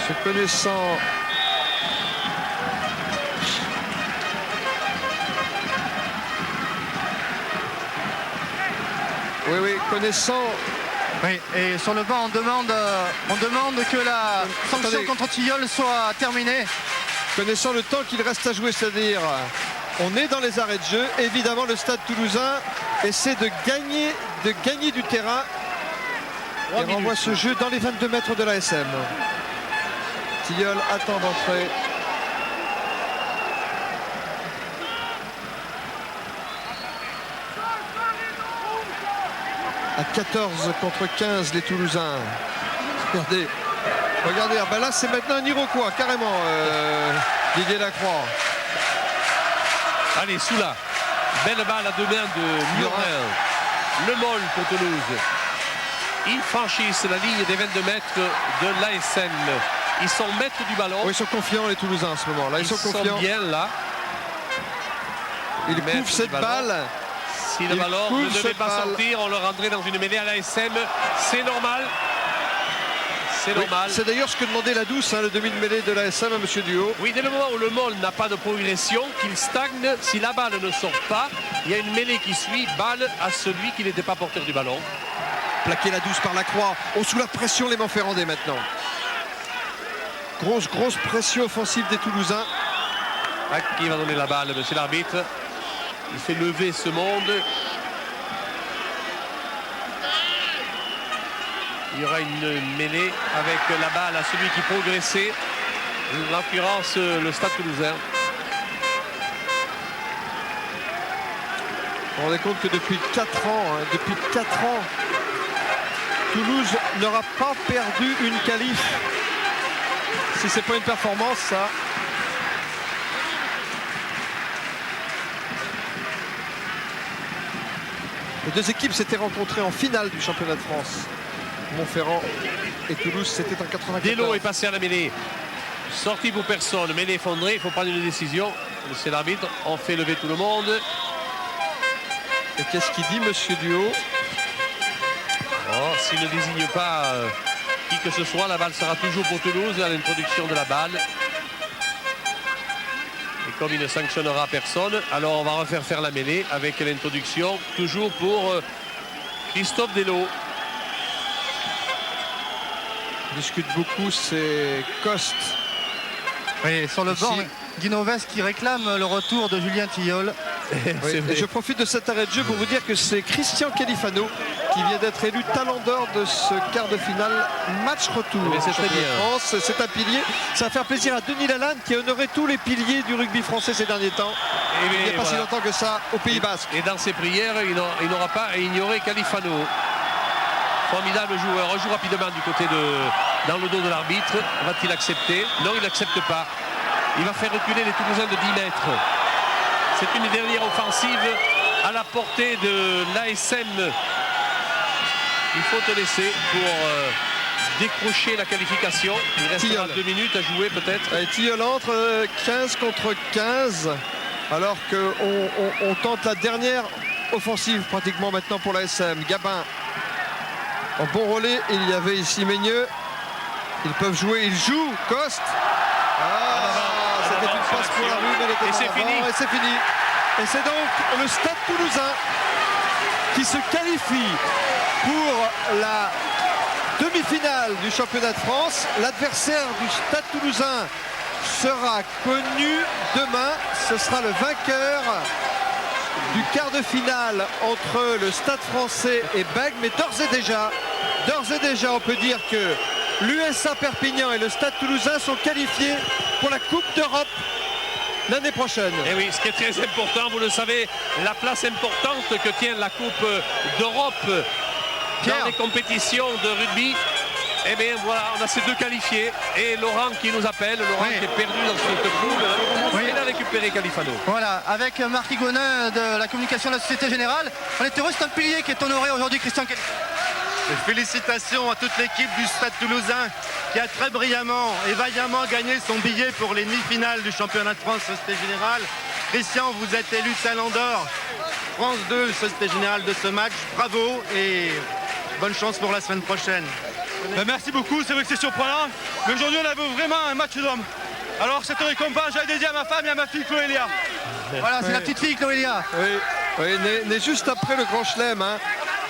Se connaissant connaissant. Oui, et sur le banc, on demande que la sanction contre Tilleul soit terminée. Connaissant le temps qu'il reste à jouer, c'est-à-dire on est dans les arrêts de jeu. Évidemment, le stade toulousain essaie de gagner du terrain 3 Et minutes. renvoie ce jeu dans les 22 mètres de l'ASM. Tilleul attend d'entrer. À 14 contre 15 les Toulousains. Regardez. Regardez, ah ben là c'est maintenant un Iroquois, carrément, Didier Lacroix. Allez, Soula. Belle balle à 2 mains de Murel. Le Moll pour Toulouse. Ils franchissent la ligne des 22 mètres de l'ASM. Ils sont maîtres du ballon. Oui, ils sont confiants les Toulousains à ce moment-là. Ils sont confiants. Bien là. Ils couvrent cette balle. Si le ballon ne devait pas sortir, on le rendrait dans une mêlée à l'ASM. C'est normal. C'est normal. C'est d'ailleurs ce que demandait la douce, le demi de mêlée de l'ASM à M. Duhaut. Oui, dès le moment où le Moll n'a pas de progression, qu'il stagne, si la balle ne sort pas, il y a une mêlée qui suit, balle à celui qui n'était pas porteur du ballon. Plaqué la douce par Lacroix. On sous la pression les Montferrandais maintenant. Grosse pression offensive des Toulousains. À qui va donner la balle, monsieur l'arbitre? Il fait lever ce monde. Il y aura une mêlée avec la balle à celui qui progressait. En l'occurrence, le Stade Toulousain. Vous vous rendez compte que depuis 4 ans, Toulouse n'aura pas perdu une qualif. Si c'est pas une performance, ça. Les deux équipes s'étaient rencontrées en finale du championnat de France. Montferrand et Toulouse, c'était en 94. Delo est passé à la mêlée. Sortie pour personne, mêlée effondrée, il faut prendre une décision. C'est l'arbitre, on fait lever tout le monde. Et qu'est-ce qu'il dit, monsieur Duhaut? Oh, s'il ne désigne pas qui que ce soit, la balle sera toujours pour Toulouse à l'introduction de la balle. Et comme il ne sanctionnera personne, alors on va refaire faire la mêlée avec l'introduction toujours pour Christophe Delo. On discute beaucoup, c'est Coste. Oui, sur le Ici. banc, Guinoves qui réclame le retour de Julien Tilleul. Oui, et je profite de cet arrêt de jeu pour vous dire que c'est Christian Califano qui vient d'être élu talent d'or de ce quart de finale match retour. Mais c'est très bien. France, c'est un pilier. Ça va faire plaisir à Denis Lalande qui a honoré tous les piliers du rugby français ces derniers temps. Et Il n'y a pas si longtemps que ça au Pays Basque. Et dans ses prières, il n'aura pas à ignorer Califano. Formidable joueur. On joue rapidement du côté dans le dos de l'arbitre. Va-t-il accepter? Non, il n'accepte pas. Il va faire reculer les Toulousains de 10 mètres. C'est une dernière offensive à la portée de l'ASM. Il faut te laisser pour décrocher la qualification. Il restera 2 minutes à jouer peut-être. Tilleul entre 15 contre 15 alors qu'on tente la dernière offensive pratiquement maintenant pour l'ASM. Gabin en bon relais, il y avait ici Meigneux. Ils peuvent jouer, ils jouent. Coste. C'était une passe pour la rue, mais elle était et c'est fini. Et c'est fini. Et c'est donc le Stade Toulousain qui se qualifie pour la demi-finale du championnat de France. L'adversaire du Stade Toulousain sera connu demain. Ce sera le vainqueur du quart de finale entre le Stade français et Bègles. Mais d'ores et déjà, on peut dire que l'USA Perpignan et le Stade Toulousain sont qualifiés pour la Coupe d'Europe l'année prochaine. Et oui, ce qui est très important, vous le savez, la place importante que tient la Coupe d'Europe dans les compétitions de rugby. Eh bien voilà, on a ces deux qualifiés et Laurent qui nous appelle, Laurent qui est perdu dans cette poule. Il a récupéré Califano. Voilà, avec Marc Higonin de la communication de la Société Générale. On est heureux, c'est un pilier qui est honoré aujourd'hui, Christian Califano. Félicitations à toute l'équipe du Stade Toulousain qui a très brillamment et vaillamment gagné son billet pour les demi-finales du championnat de France Société Générale. Christian, vous êtes élu talent d'or France 2 Société Générale de ce match. Bravo et bonne chance pour la semaine prochaine. Merci beaucoup, c'est vrai que c'est surprenant, mais aujourd'hui on avait vraiment un match d'hommes. Alors cette récompense, j'avais dédié à ma femme et à ma fille Chloélia. Voilà, c'est la petite fille Chloélia. Oui, né juste après le Grand Chelem.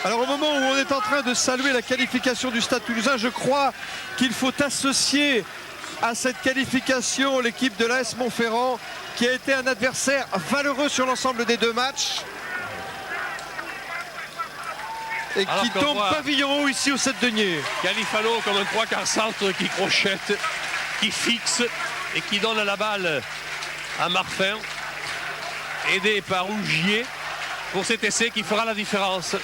Alors au moment où on est en train de saluer la qualification du Stade Toulousain, je crois qu'il faut associer à cette qualification l'équipe de l'AS Montferrand qui a été un adversaire valeureux sur l'ensemble des deux matchs. Et Alors qui qu'on tombe voit pavillon haut ici au 7 deniers. Califano comme un 3/4 centre qui crochette, qui fixe et qui donne la balle à Marfin, aidé par Ougier pour cet essai qui fera la différence.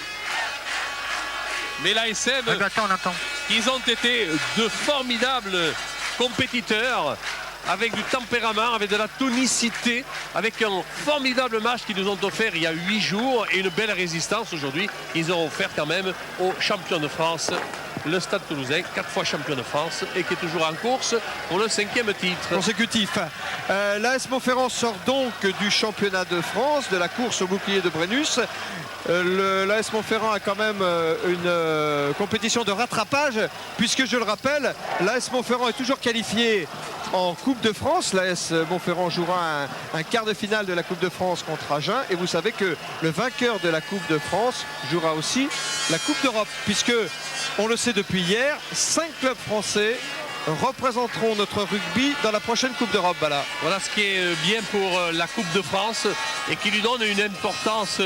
Mais l'ASM, ils ont été de formidables compétiteurs, avec du tempérament, avec de la tonicité, avec un formidable match qu'ils nous ont offert il y a 8 jours et une belle résistance aujourd'hui. Ils ont offert quand même aux champions de France, le Stade Toulousain, 4 fois champion de France et qui est toujours en course pour le 5e titre consécutif. L'AS Montferrand sort donc du championnat de France, de la course au bouclier de Brennus. L'AS Montferrand a quand même une compétition de rattrapage, puisque je le rappelle, l'AS Montferrand est toujours qualifié en Coupe de France. L'AS Montferrand jouera un quart de finale de la Coupe de France contre Agen, et vous savez que le vainqueur de la Coupe de France jouera aussi la Coupe d'Europe, puisque on le sait depuis hier, 5 clubs français représenteront notre rugby dans la prochaine Coupe d'Europe. Voilà ce qui est bien pour la Coupe de France et qui lui donne une importance,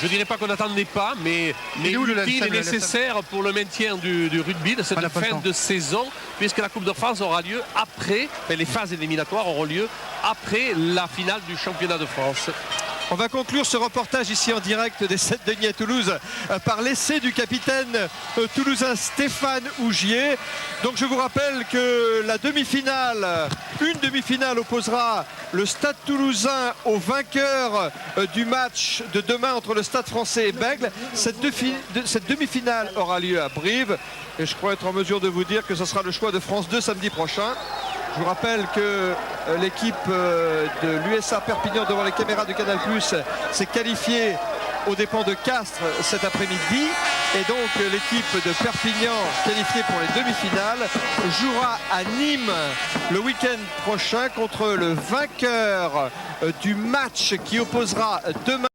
je dirais pas qu'on n'attendait pas, mais utile et nécessaire pour le maintien du rugby de cette fin de saison, puisque la Coupe de France aura lieu après, les phases éliminatoires auront lieu après la finale du championnat de France. On va conclure ce reportage ici en direct des 7 deniers à Toulouse par l'essai du capitaine toulousain Stéphane Ougier. Donc je vous rappelle que la demi-finale, une demi-finale opposera le Stade Toulousain au vainqueur du match de demain entre le Stade Français et Bègles. Cette demi-finale aura lieu à Brive et je crois être en mesure de vous dire que ce sera le choix de France 2 samedi prochain. Je vous rappelle que l'équipe de l'USA Perpignan devant les caméras de Canal+ s'est qualifiée aux dépens de Castres cet après-midi. Et donc l'équipe de Perpignan, qualifiée pour les demi-finales, jouera à Nîmes le week-end prochain contre le vainqueur du match qui opposera demain